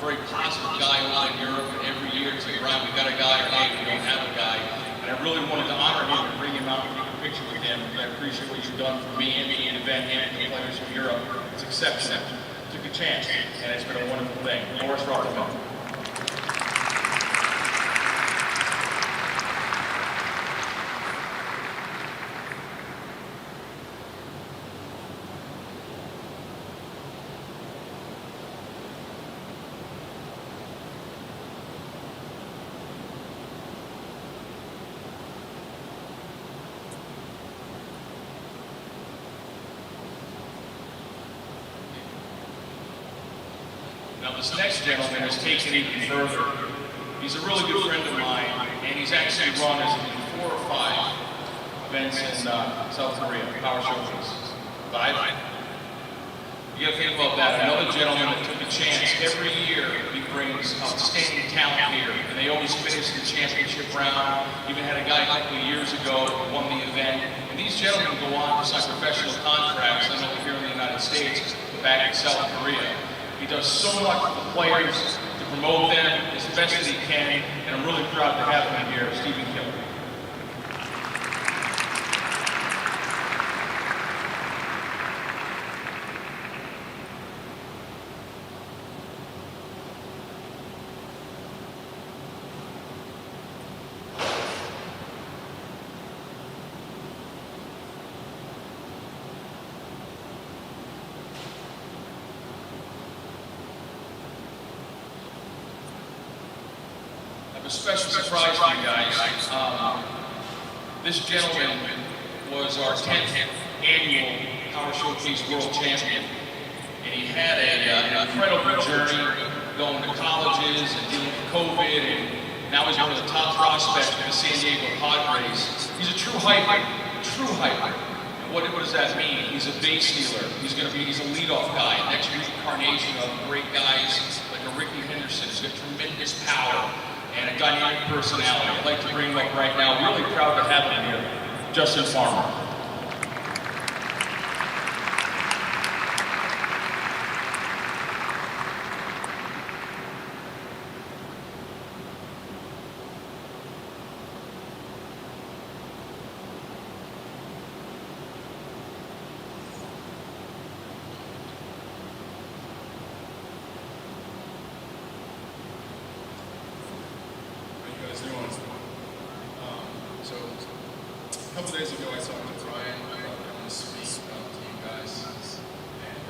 very positive guy over in Europe. And every year it's like, Ryan, we got a guy, or hey, we don't have a guy. And I really wanted to honor him and bring him out and take a picture with him. I appreciate what you've done for me and the event and the players from Europe. It's exceptional. Took a chance, and it's been a wonderful thing. Boris Rockerman. Now this next gentleman has taken it even further. He's a really good friend of mine, and he's actually run as 4 or 5 events in South Korea, Power Showcase. 5? You gotta think about that. Another gentleman that took a chance. Every year he brings outstanding talent here, and they always finish the championship round. Even had a guy a couple of years ago who won the event. And these gentlemen go on to sign professional contracts, not only here in the United States, but back in South Korea. He does so much for the players to promote them as best as he can, and I'm really proud to have him here, Stephen Killer. a special surprise for you guys. This gentleman was our 10th annual Power Showcase World Champion, and he had an incredible journey going to colleges and dealing with COVID, and now he's one of the top prospects for the San Diego Padres. He's a true hyper, And what does that mean? He's a base stealer. He's a leadoff guy, next reincarnation of great guys like a Ricky Henderson. He's got tremendous power and a dynamic personality. I'd like to bring him up right now. Really proud to have him here, Justin Farmer. So, a couple days ago, I talked to Brian about coming to speak to you guys, and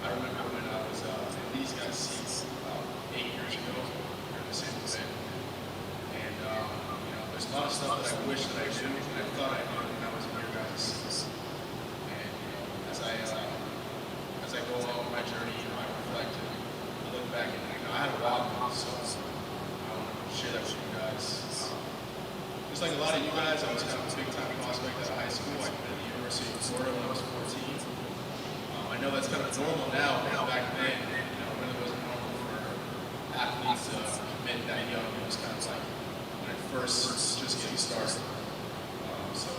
I remember when I was in these guys' seats about 8 years ago during the same event, and there's a lot of stuff that I wish that I knew, and I thought I knew when I was in your guys' seats. And as I go along my journey, I reflect and I look back, and I had a lot of so I want to share that with you guys. Just like a lot of you guys, I was kind of a big-time prospect out of high school. I went to the University of Florida when I was 14. I know that's kind of normal now, but back then, it really wasn't normal for athletes to commit that young. It was kind of like when I first just getting started. So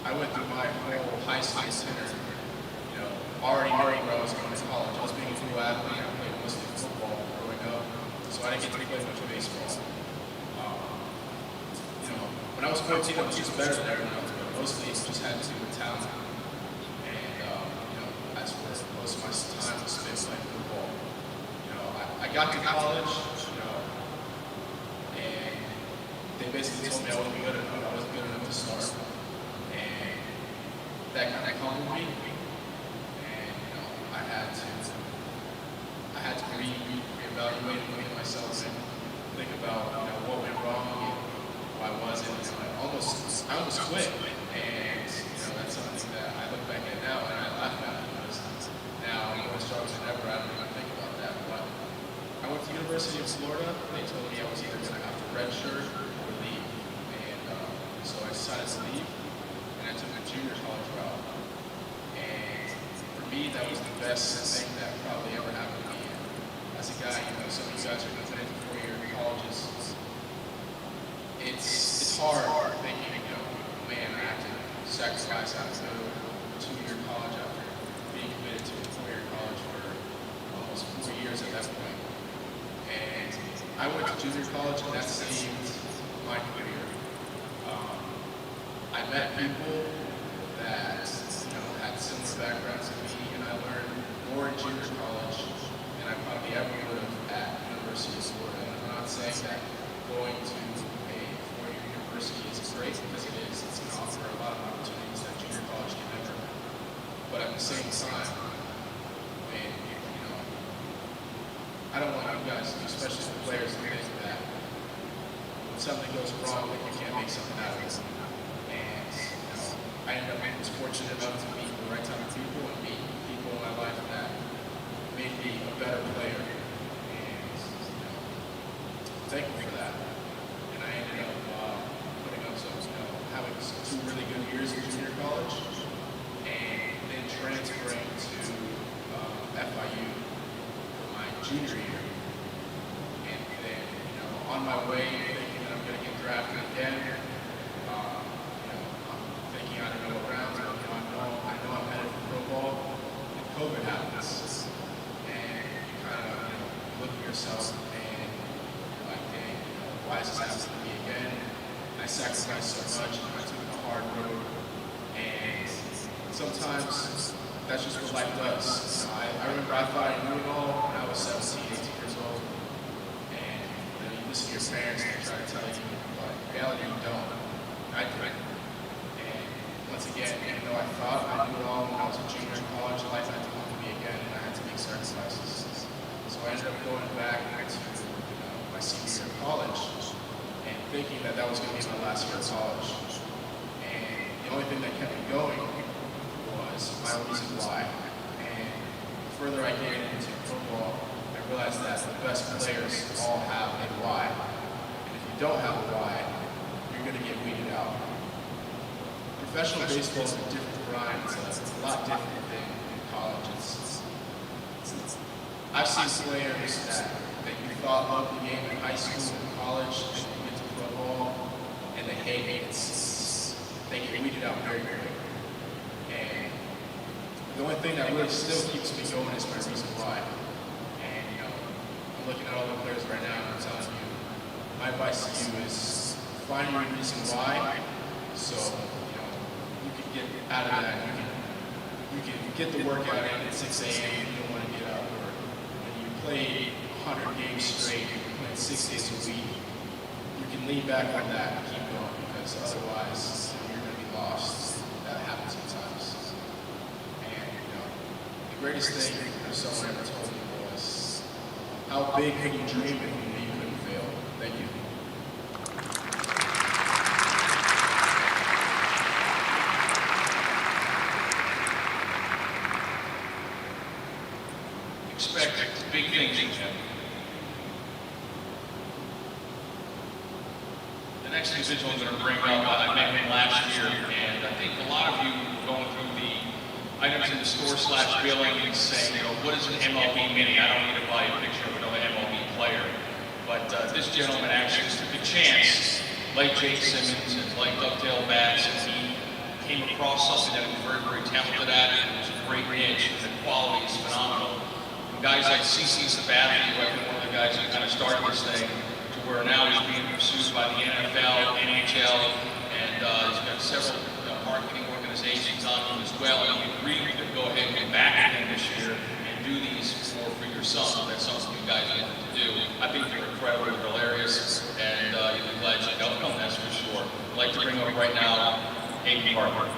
I went through my whole high school center, already knowing where I was going to college. I was being a true athlete. I played mostly football growing up, so I didn't get to play much baseball. When I was 14, I was just better than everyone else, but mostly it just had to do with talent. And, that's where most of my time was spent playing football. I got to college, and they basically told me I wasn't good enough. I wasn't good enough to start. And that kind of humbled me. And, I had to reevaluate and look at myself and think about, what went wrong. I wasn't. I almost quit, and that's something that I look back at now and I laugh at because now I'm more stronger than ever. I don't even think about that. But I went to the University of Florida. They told me I was either going to have to redshirt or leave, and so I decided to leave, and I took a junior college route. And for me, that was the best thing that probably ever happened to me. As a guy, some of you guys are going to finish 4-year colleges. It's hard thinking, man, I have to sacrifice, I have to go to 2-year college after being committed to a 4-year college for almost 4 years at that point. And I went to junior college, and that saved my career. I met people that, had similar backgrounds to me, and I learned more in junior college than I probably ever would have at University of Florida. And I'm not saying that going to university is great because it is. It's going to offer a lot of opportunities that junior college can never. But at the same time, I don't want you guys, especially the players, to think that when something goes wrong, that you can't make something out of it. And I ended up being fortunate enough to meet the right type of people and meet people in my life that made me a better player. And I'm thankful for that. And I ended up having 2 really good years in junior college, and then transferring to FIU for my junior year. And then, on my way, thinking that I'm going to get drafted again, I'm thinking I don't know what rounds, but I know I'm headed for pro ball, and COVID happens. And you kind of, look at yourself and you're like, dang, why is this happening to me again? I sacrificed so much, and I took the hard road, and sometimes that's just what life does. I remember I thought I knew it all when I was 17, 18 years old, and you listen to your parents and they try to tell you, but in reality you don't. I didn't. And once again, even though I thought I knew it all when I was a junior in college, life had to come to me again, and I had to make sacrifices. So I ended up going back to my senior year of college. thinking that that was going to be my last year of college. And the only thing that kept me going was my reason why. And the further I get into football, I realized that the best players all have a why. And if you don't have a why, you're going to get weeded out. Professional baseball is a different grind. It's a lot different than in college. I've seen players that you thought loved the game in high school and college, and you get to football, and they hate it. They get weeded out very quickly. And the only thing that really still keeps me going is my reason why. And I'm looking at all the players right now, and I'm telling you, my advice to you is find your reason why. So you can get out of that. You can get the workout in at 6 a.m. You don't want to get up, or when you play 100 games straight, you're playing 6 days a week. You can lean back on that and keep going, because otherwise you're going to be lost. That happens sometimes. And the greatest thing that someone ever told me was, how big could you dream if you knew you couldn't fail? Thank you. Expect big things from him. The next individual I'm going to bring up, I met him last year, and I think a lot of you going through the items in the store/billing and saying, what is an MLB mini? I don't need to buy a picture of another MLB player. But this gentleman actually took a chance, like Jake Simmons and like Dovetail Bats, and he came across something that he was very, very talented at, and it was a great niche, and the quality is phenomenal. Guys like CC Sabathia, who I think one of the guys who kind of started this thing, to where now he's being pursued by the NFL, NHL, and he's got several marketing organizations on him as well. And he agreed to go ahead and get back again this year and do these for yourself. That's something you guys need to do. I think you're incredibly hilarious, and you'll be glad you know them, that's for sure. I'd like to bring up right now Aiden Parker.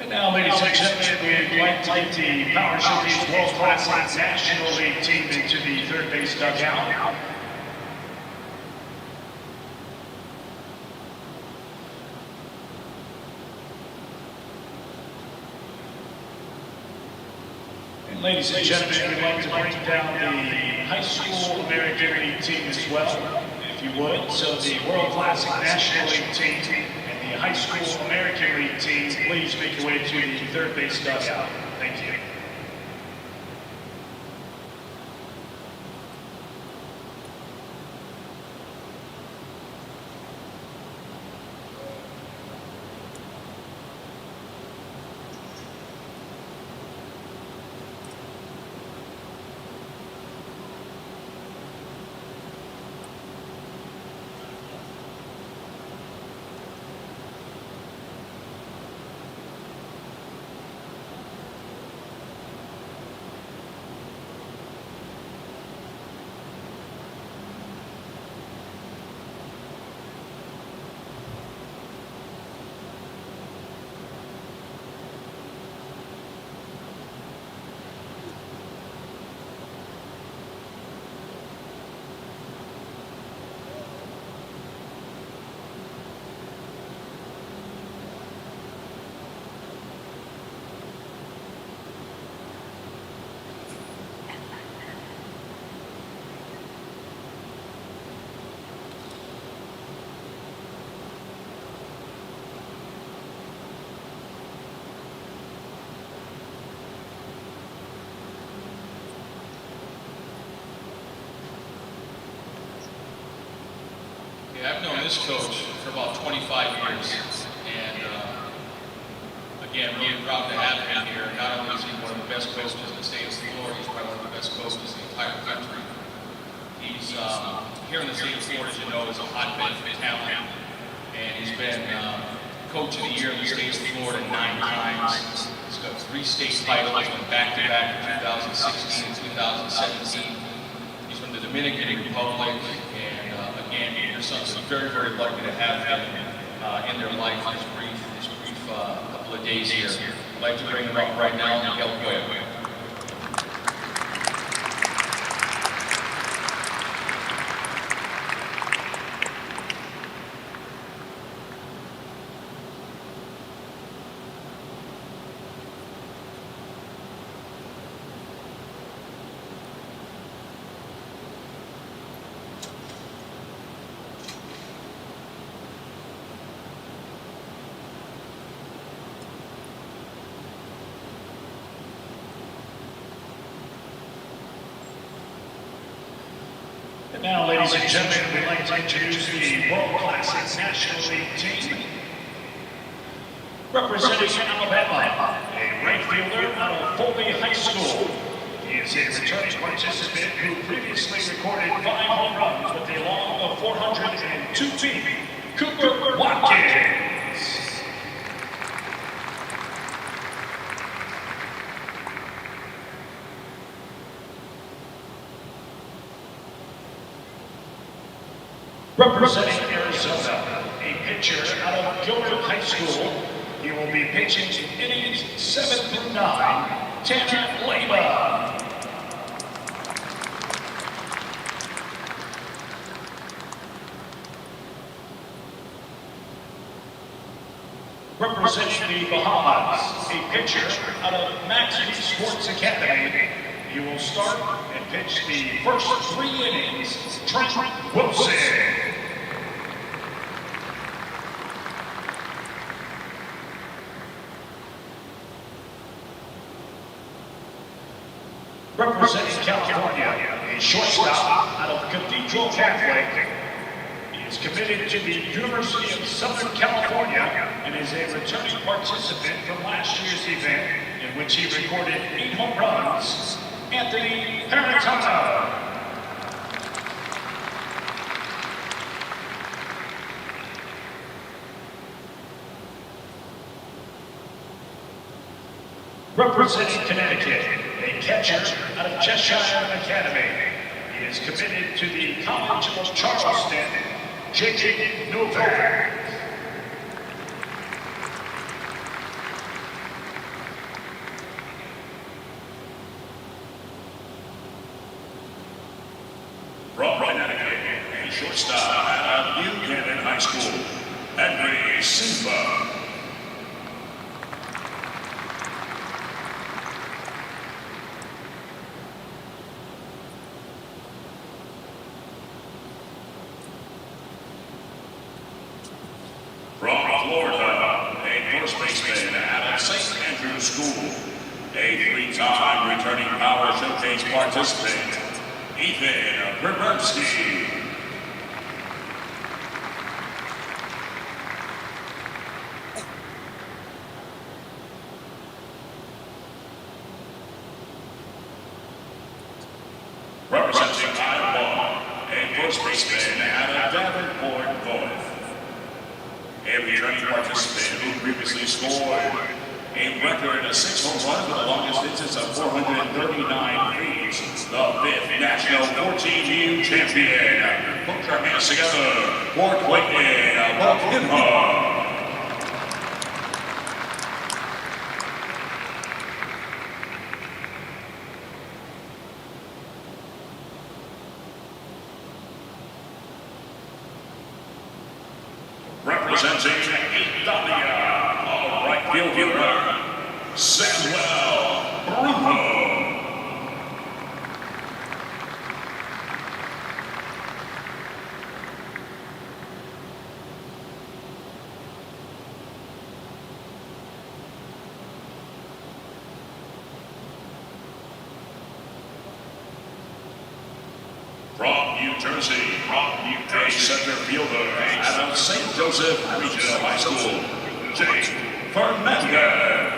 And now, ladies and gentlemen, we'd like to get the Power Showcase World Classic National League team into the third base dugout. And ladies and gentlemen, we'd like to bring down the High School American League team as well, if you would. So the World Classic National League team and the High School American League team, please make your way to the third base dugout. Thank you. Yeah, I've known this coach for about 25 years, and again, really proud to have him here. Not only is he one of the best coaches in the state of Florida, he's probably one of the best coaches in the entire country. He's here in the state of Florida, as you know, is a hotbed for talent, and he's been Coach of the Year in the state of Florida 9 times. He's got 3 state titles, went back-to-back in 2016 and 2017. He's from the Dominican Republic, and again, your sons are very, very lucky to have him in their life this brief couple of days here. I'd like to bring him up right now, Miguel Cuellar. And now, ladies and gentlemen, we'd like to introduce the World Classic National League team. Representing Alabama, a right fielder out of Foley High School. He is a returning participant who previously recorded 5 home runs with a long of 402 feet, Cooper Watkins. Representing Arizona, a pitcher out of Gilbert High School. He will be pitching innings 7 through 9, Tanner Leba. Representing the Bahamas, a pitcher out of Maxey Sports Academy. He will start and pitch the first 3 innings, Trent Wilson. Representing California, a shortstop out of Cathedral Catholic. He is committed to the University of Southern California and is a returning participant from last year's event in which he recorded 8 home runs, Anthony Paratano. Representing Connecticut, a catcher out of Cheshire Academy. He is committed to the College of Charleston, J.J. Novak. From Connecticut, a shortstop out of New Canaan High School, Henry Silva. From Florida, a first baseman out of St. Andrews School, a 3-time returning Power Showcase participant, Ethan Berberski. Representing Iowa, a first baseman out of Davenport North. A returning participant who previously scored a record of 6 home runs with the longest distance of 439 feet. The 5th National 14U champion. Put your hands together for Clayton Baltimore. Representing Italia, a right fielder, Samuel Bruno. From New Jersey, a center fielder out of St. Joseph Regional High School, Jake Fernandez.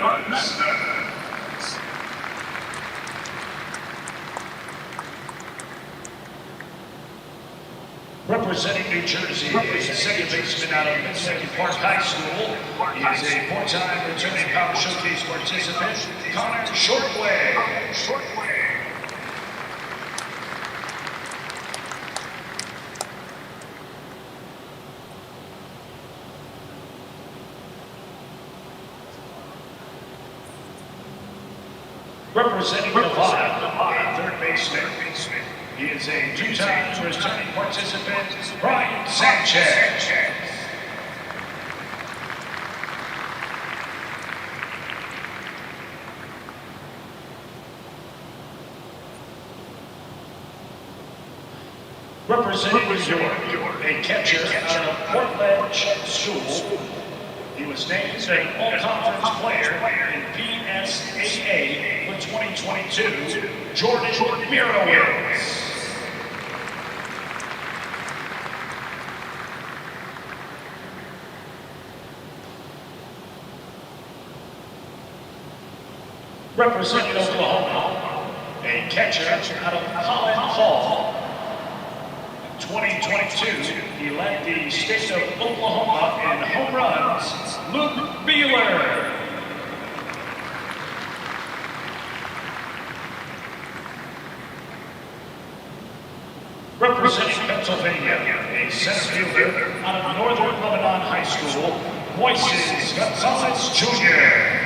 Representing New Jersey is a second baseman out of Mid-Second Park High School. He is a four-time returning Power Showcase participant, Connor Shortway. Representing Nevada, a third baseman. He is a two-time returning participant, Brian Sanchez. Representing New York, a catcher out of Portledge School. He was named an all-conference player in PSAA for 2022, Jordan Mirowitz. Representing Oklahoma, a catcher out of Holland Hall. In 2022, he led the state of Oklahoma in home runs, Luke Beeler. Representing Pennsylvania, a center fielder out of Northern Lebanon High School, Moises Gonzalez Jr.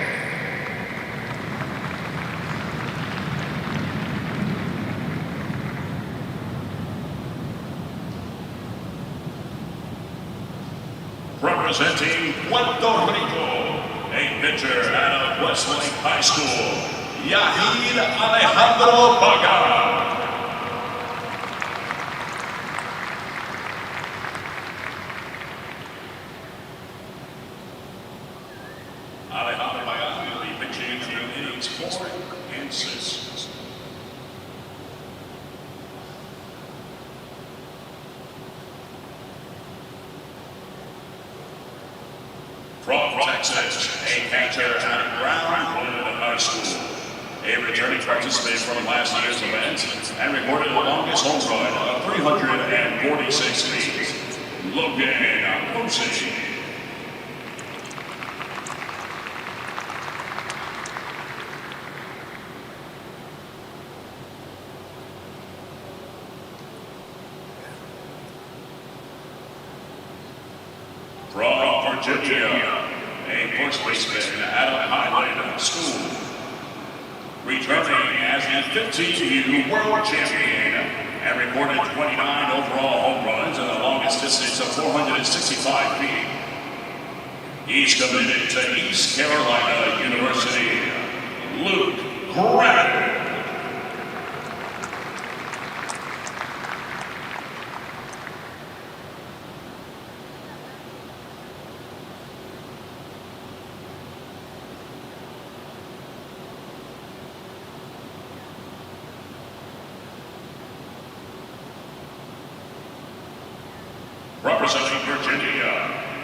Representing Puerto Rico, a pitcher out of Westlake High School, Yahid Alejandro Baga. Alejandro Baga will be pitching through innings 4 and 6. From Texas, a catcher out of Brown High School, a returning participant from last year's event and recorded the longest home run of 346 feet, Logan Posey. From Virginia, a first baseman out of Highland School, returning as the 15U World Champion and recorded 29 overall home runs and the longest distance of 465 feet. He's committed to East Carolina University, Luke Grant. Representing Virginia,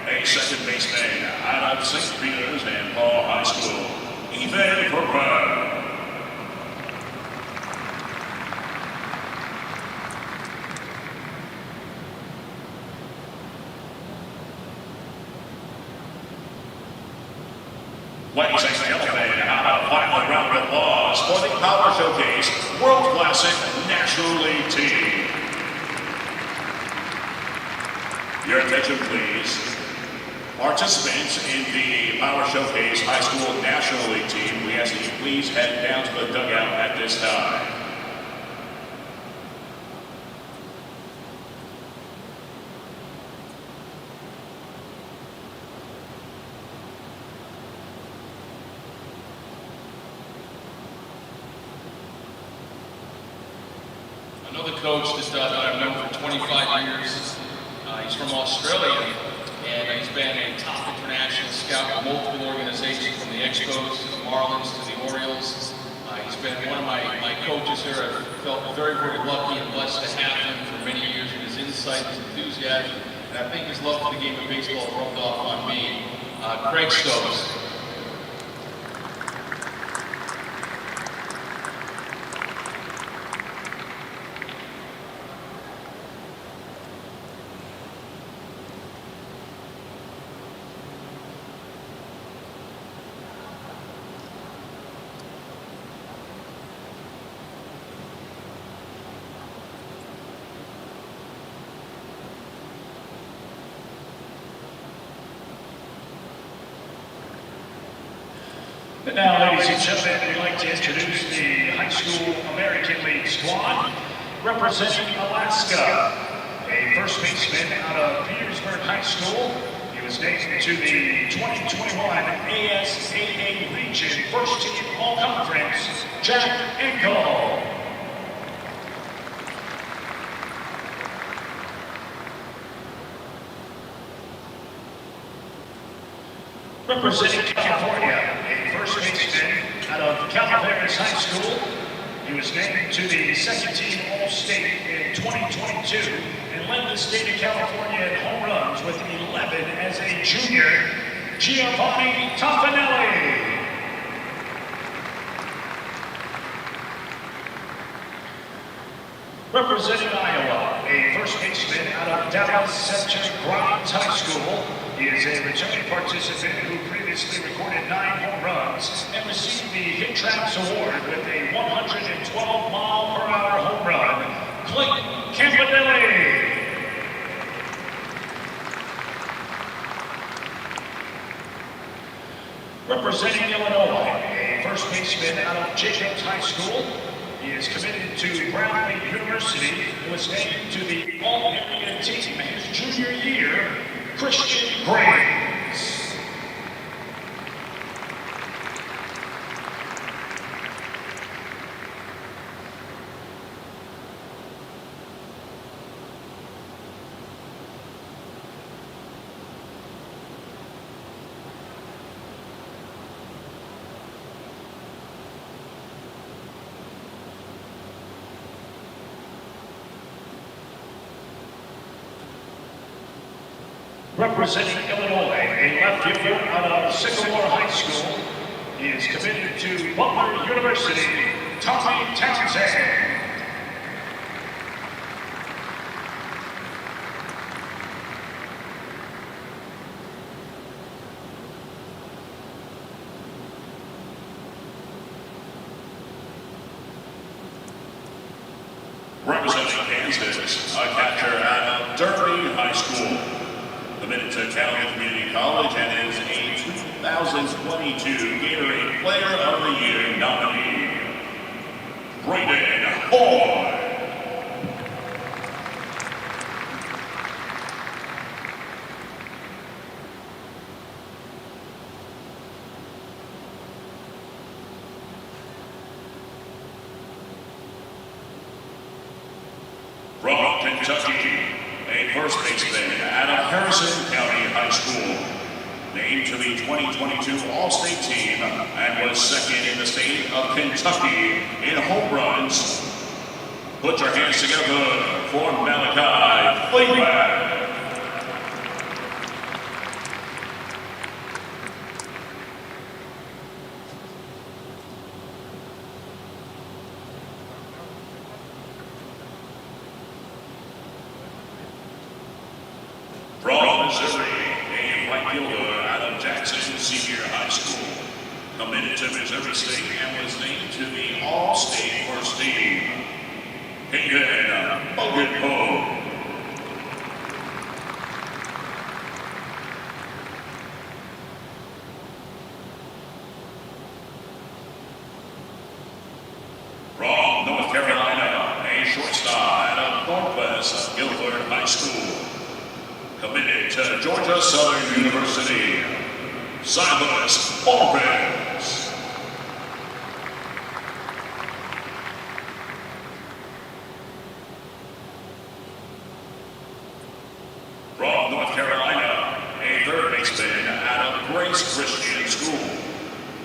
a second baseman out of St. Peter's and Paul High School, Ethan Perrin. Ladies and gentlemen, a final round of applause for the Power Showcase World Classic National League team. Your attention, please. Participants in the Power Showcase High School National League team, we ask that you please head down to the dugout at this time. Another coach that I've known for 25 years. He's from Australia, and he's been a top international scout with multiple organizations, from the Expos to the Marlins to the Orioles. He's been one of my coaches here. I've felt very, very lucky and blessed to have him for many years, and his insight, his enthusiasm, and I think his love for the game of baseball rubbed off on me. Craig Stokes. And now, ladies and gentlemen, we'd like to introduce the High School American League squad representing Alaska. A first baseman out of Petersburg High School. He was named to the 2021 ASAA Region First Team All-Conference, Jack Engel. Representing California, a first baseman out of Calaveras High School. He was named to the second team All-State in 2022 and led the state of California in home runs with 11 as a junior, Giovanni Toffanelli. Representing Iowa, a first baseman out of Dallas Center Grimes High School. He is a returning participant who previously recorded 9 home runs and received the Hit Traps Award with a 112-mile-per-hour home run, Clayton Campanelli. Representing Illinois, a first baseman out of Jacobs High School. He is committed to Brown University and was named to the All-Area team his junior year, Christian Graves. Representing Illinois, a left fielder out of Sycamore High School. He is committed to Butler University, Tommy Townsend. Representing Kansas, a catcher out of Derby High School. Committed to Cattleman Community College and is a 2022 Gatorade Player of the Year nominee, Brayden Hoy. From Kentucky, a first baseman out of Harrison County High School, named to the 2022 All-State team and was second in the state of Kentucky in home runs. Put your hands together for Malachi Fleabag. From Missouri, a right fielder out of Jackson Senior High School, committed to Missouri State and was named to the All-State First Team, Hayden Bogenpo. From North Carolina, a shortstop out of Northwest Guilford High School, committed to Georgia Southern University, Silas Orpens. From North Carolina, a third baseman out of Grace Christian School,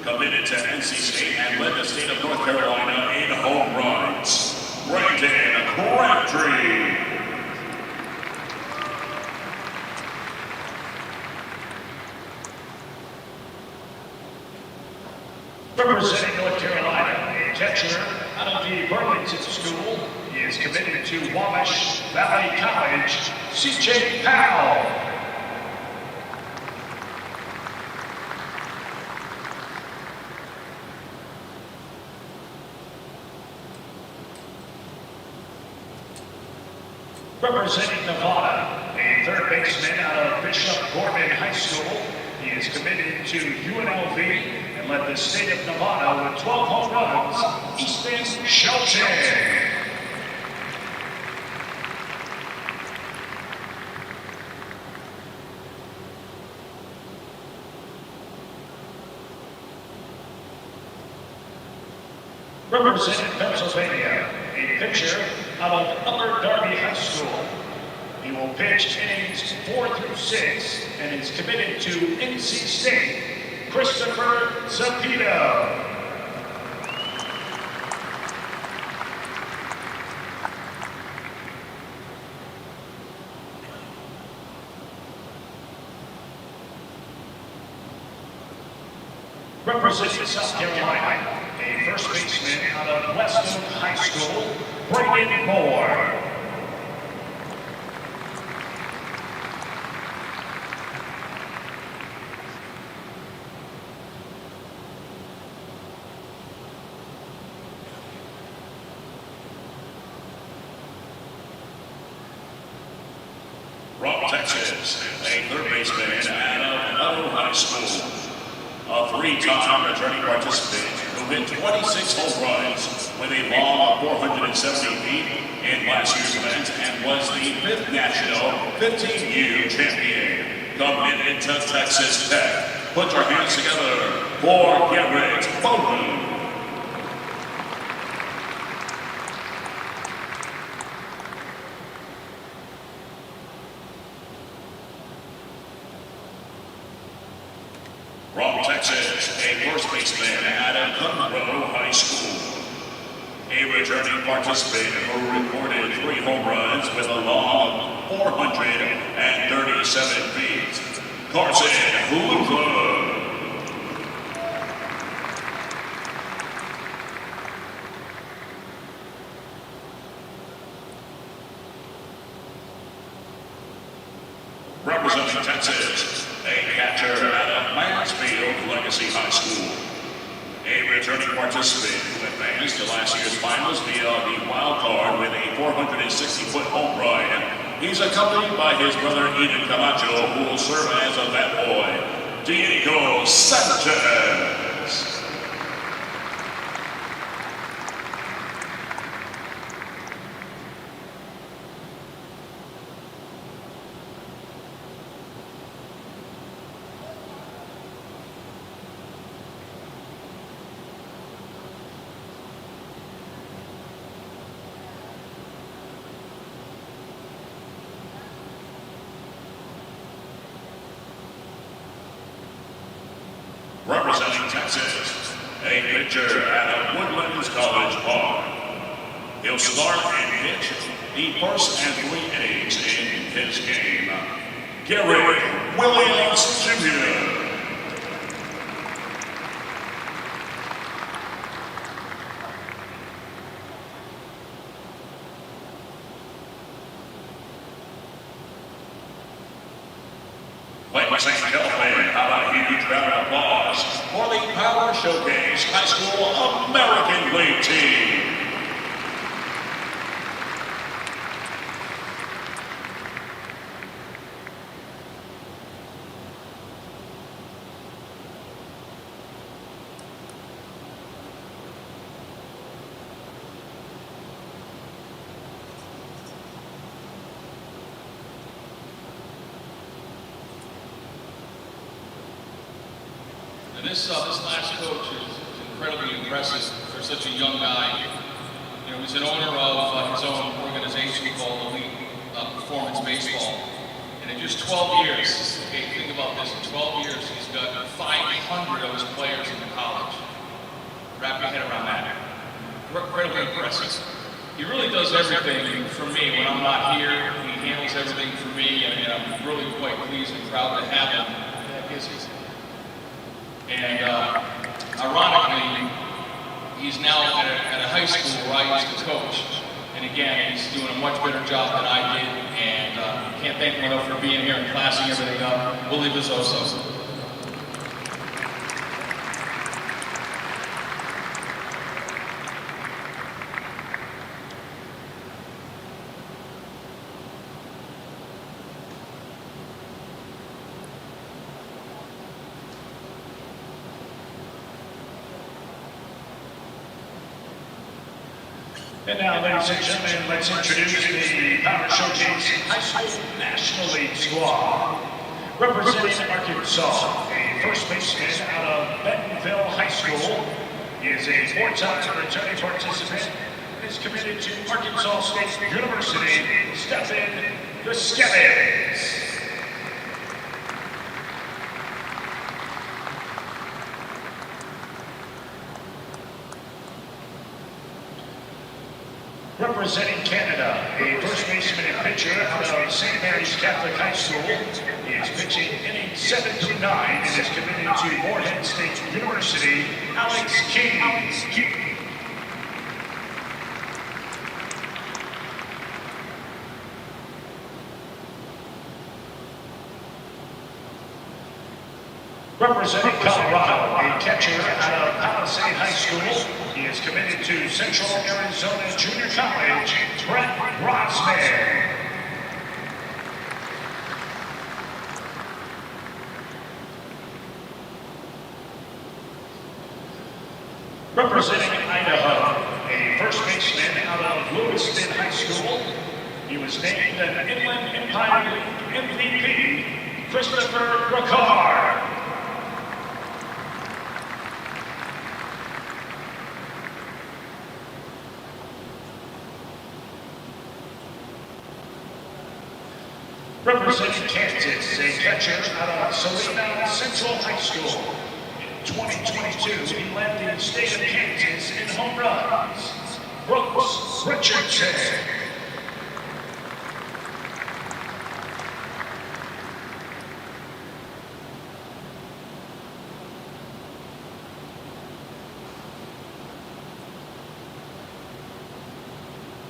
committed to NC State and led the state of North Carolina in home runs. Brandon Crabtree. Representing North Carolina, a catcher out of the Burlington School, he is committed to Wabash Valley College, C.J. Powell. Representing Nevada, a third baseman out of Bishop Gorman High School, he is committed to UNLV and led the state of Nevada with 12 home runs, Easton Shelton. Representing Pennsylvania, a pitcher out of Upper Darby High School. He will pitch innings 4 through 6 and is committed to NC State, Christopher Zapito. Representing South Carolina, a first baseman out of Weston High School, Brandon Moore. From Texas, a third baseman out of Meadow High School. A three-time returning participant who hit 26 home runs with a long of 470 feet in last year's event and was the 5th national 15U champion. Committed to Texas Tech. Put your hands together for Garrett Bowden. From Texas, a first baseman out of Monroe High School. A returning participant who recorded 3 home runs with a long of 437 feet. Carson Hoover. Representing Texas, a catcher out of Mansfield Legacy High School. A returning participant who advanced to last year's finals via the wild card with a 460-foot home run. He's accompanied by his brother Eden Camacho, who will serve as a bat boy, Diego Sanchez. Representing Texas, a pitcher out of Woodlands College Park. He'll start and pitch the first and 3 innings in his game. Garrett Williams Jr. Ladies and gentlemen, how about a huge round of applause for the Power Showcase High School American League team. And this last coach is incredibly impressive for such a young guy. You know, he's an owner of his own organization called Elite Performance Baseball. And And in just 12 years, okay, think about this, in 12 years, he's got 500 of his players in college. Wrap your head around that. Incredibly impressive. He really does everything for me when I'm not here. He handles everything for me, and I'm really quite pleased and proud to have him at his. And ironically, he's now at a high school where I used to coach. And again, he's doing a much better job than I did, and can't thank him enough for being here and classing everything up. Willie Vizzoso. And now, ladies and gentlemen, let's introduce the Power Showcase High School National League squad. Representing Arkansas, a first baseman out of Bentonville High School. He is a four-time returning participant and is committed to Arkansas State University, Stephen Guskevics. Representing Canada, a first baseman and pitcher out of St. Mary's Catholic High School. He is pitching innings 7 through 9 and is committed to Morehead State University, Alex King. Representing Colorado, a catcher out of Palisade High School. He is committed to Central Arizona Junior College, Brett Rosman. Representing Idaho, a first baseman out of Lewiston High School. He was named an Inland Empire League MVP, Christopher Ricard. Representing Kansas, a catcher out of Salina Central High School. In 2022, he led the state of Kansas in home runs. Brooks Richardson.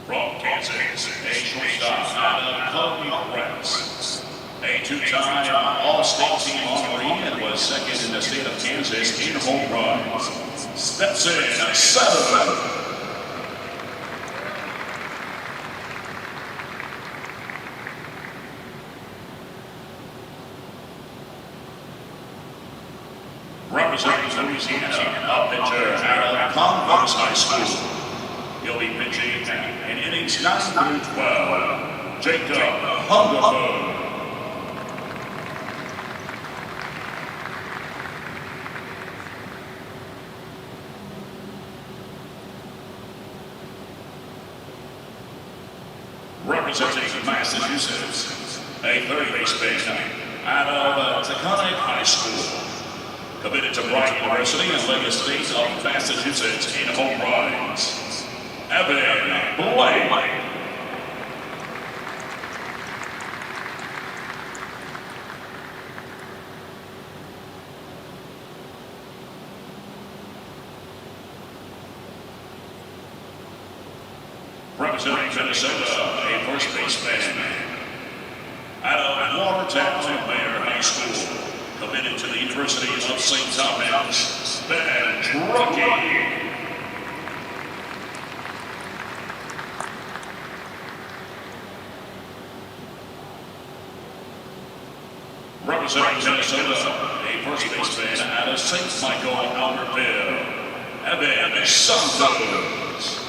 From Kansas, a shortstop out of Columbia Press. A two-time All-State team honoree and was second in the state of Kansas in home runs. Steps in 7. Representing Louisiana, a pitcher out of Converse High School. He'll be pitching in innings 9 through 12. Jacob Hungerford. Representing Massachusetts, a third baseman out of Taconic High School. Committed to Bryant University and led the state of Massachusetts in home runs. Evan Blake. Representing Minnesota, a first baseman out of Watertown Mayor High School. Committed to the University of St. Thomas, Ben Truckee. Representing Minnesota, a first baseman out of St. Michael, Albertville, Evan Santos.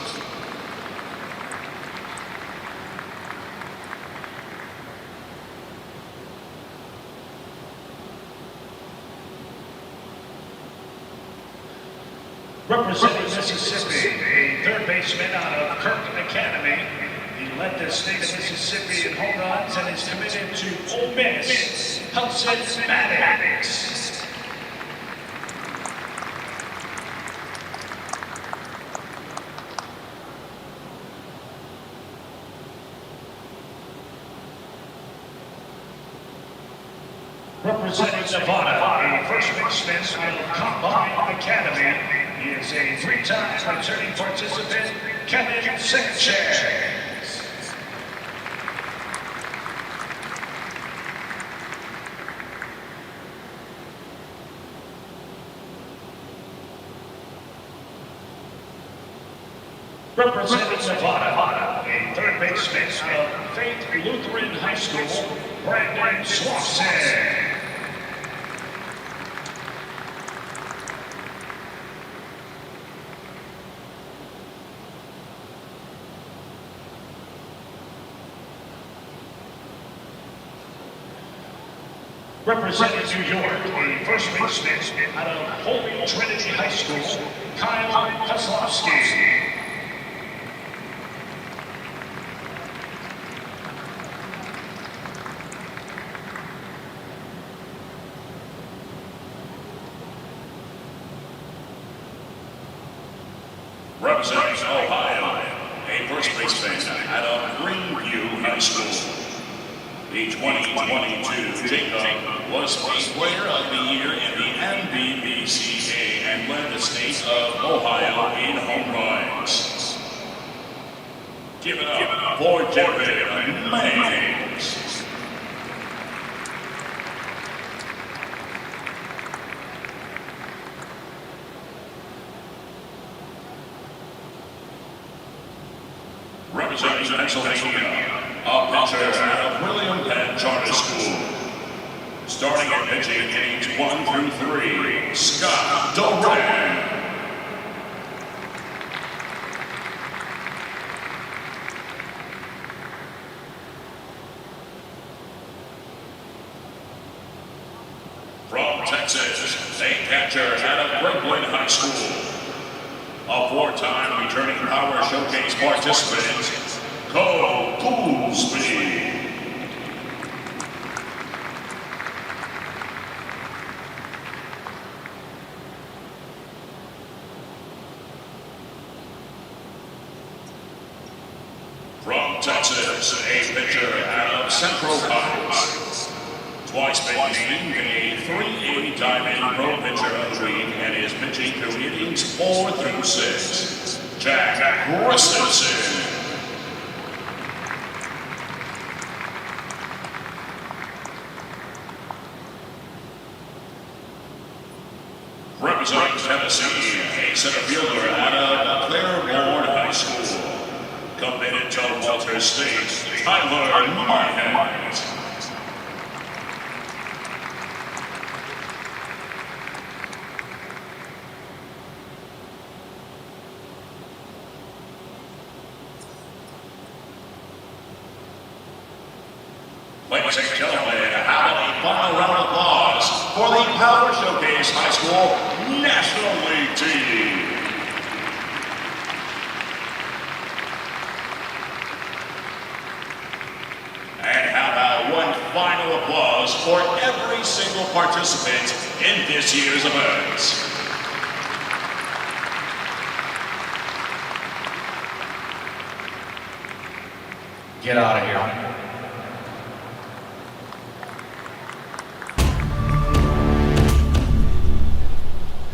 Representing Mississippi, a third baseman out of Kirk Academy. He led the state of Mississippi in home runs and is committed to Ole Miss, Hudson Maddox. Representing Nevada, a first baseman out of Combine Academy, he is a three-time returning participant, Kevin Sanchez. Representing Nevada, a third baseman of Faith Lutheran High School, Brandon Swanson. Representing New York, a first baseman out of Holy Trinity High School, Kyle Kozlowski. Representing Ohio, a first baseman out of Greenview High School. The 2022 Jacob was Base Player of the Year in the NBBCA and led the state of Ohio in home runs. Give it up for David Mays. Representing Pennsylvania, a pitcher out of William Penn Charter School. Starting at pitching innings 1 through 3, Scott Doran. From Texas, a catcher out of Brooklyn High School. A four-time returning Power Showcase participant, Cole Goolsby. From Texas, a pitcher out of Central Heights. Twice been named a 3A Diamond Pro Pitcher of the Week and is pitching through innings 4 through 6. Jack Christensen. Representing Tennessee, a center fielder out of Claiborne High School. Committed to Walter State, Tyler Marhant. Ladies and gentlemen, how about a final round of applause for the Power Showcase High School National League team. And how about one final applause for every single participant in this year's event. Get out of here.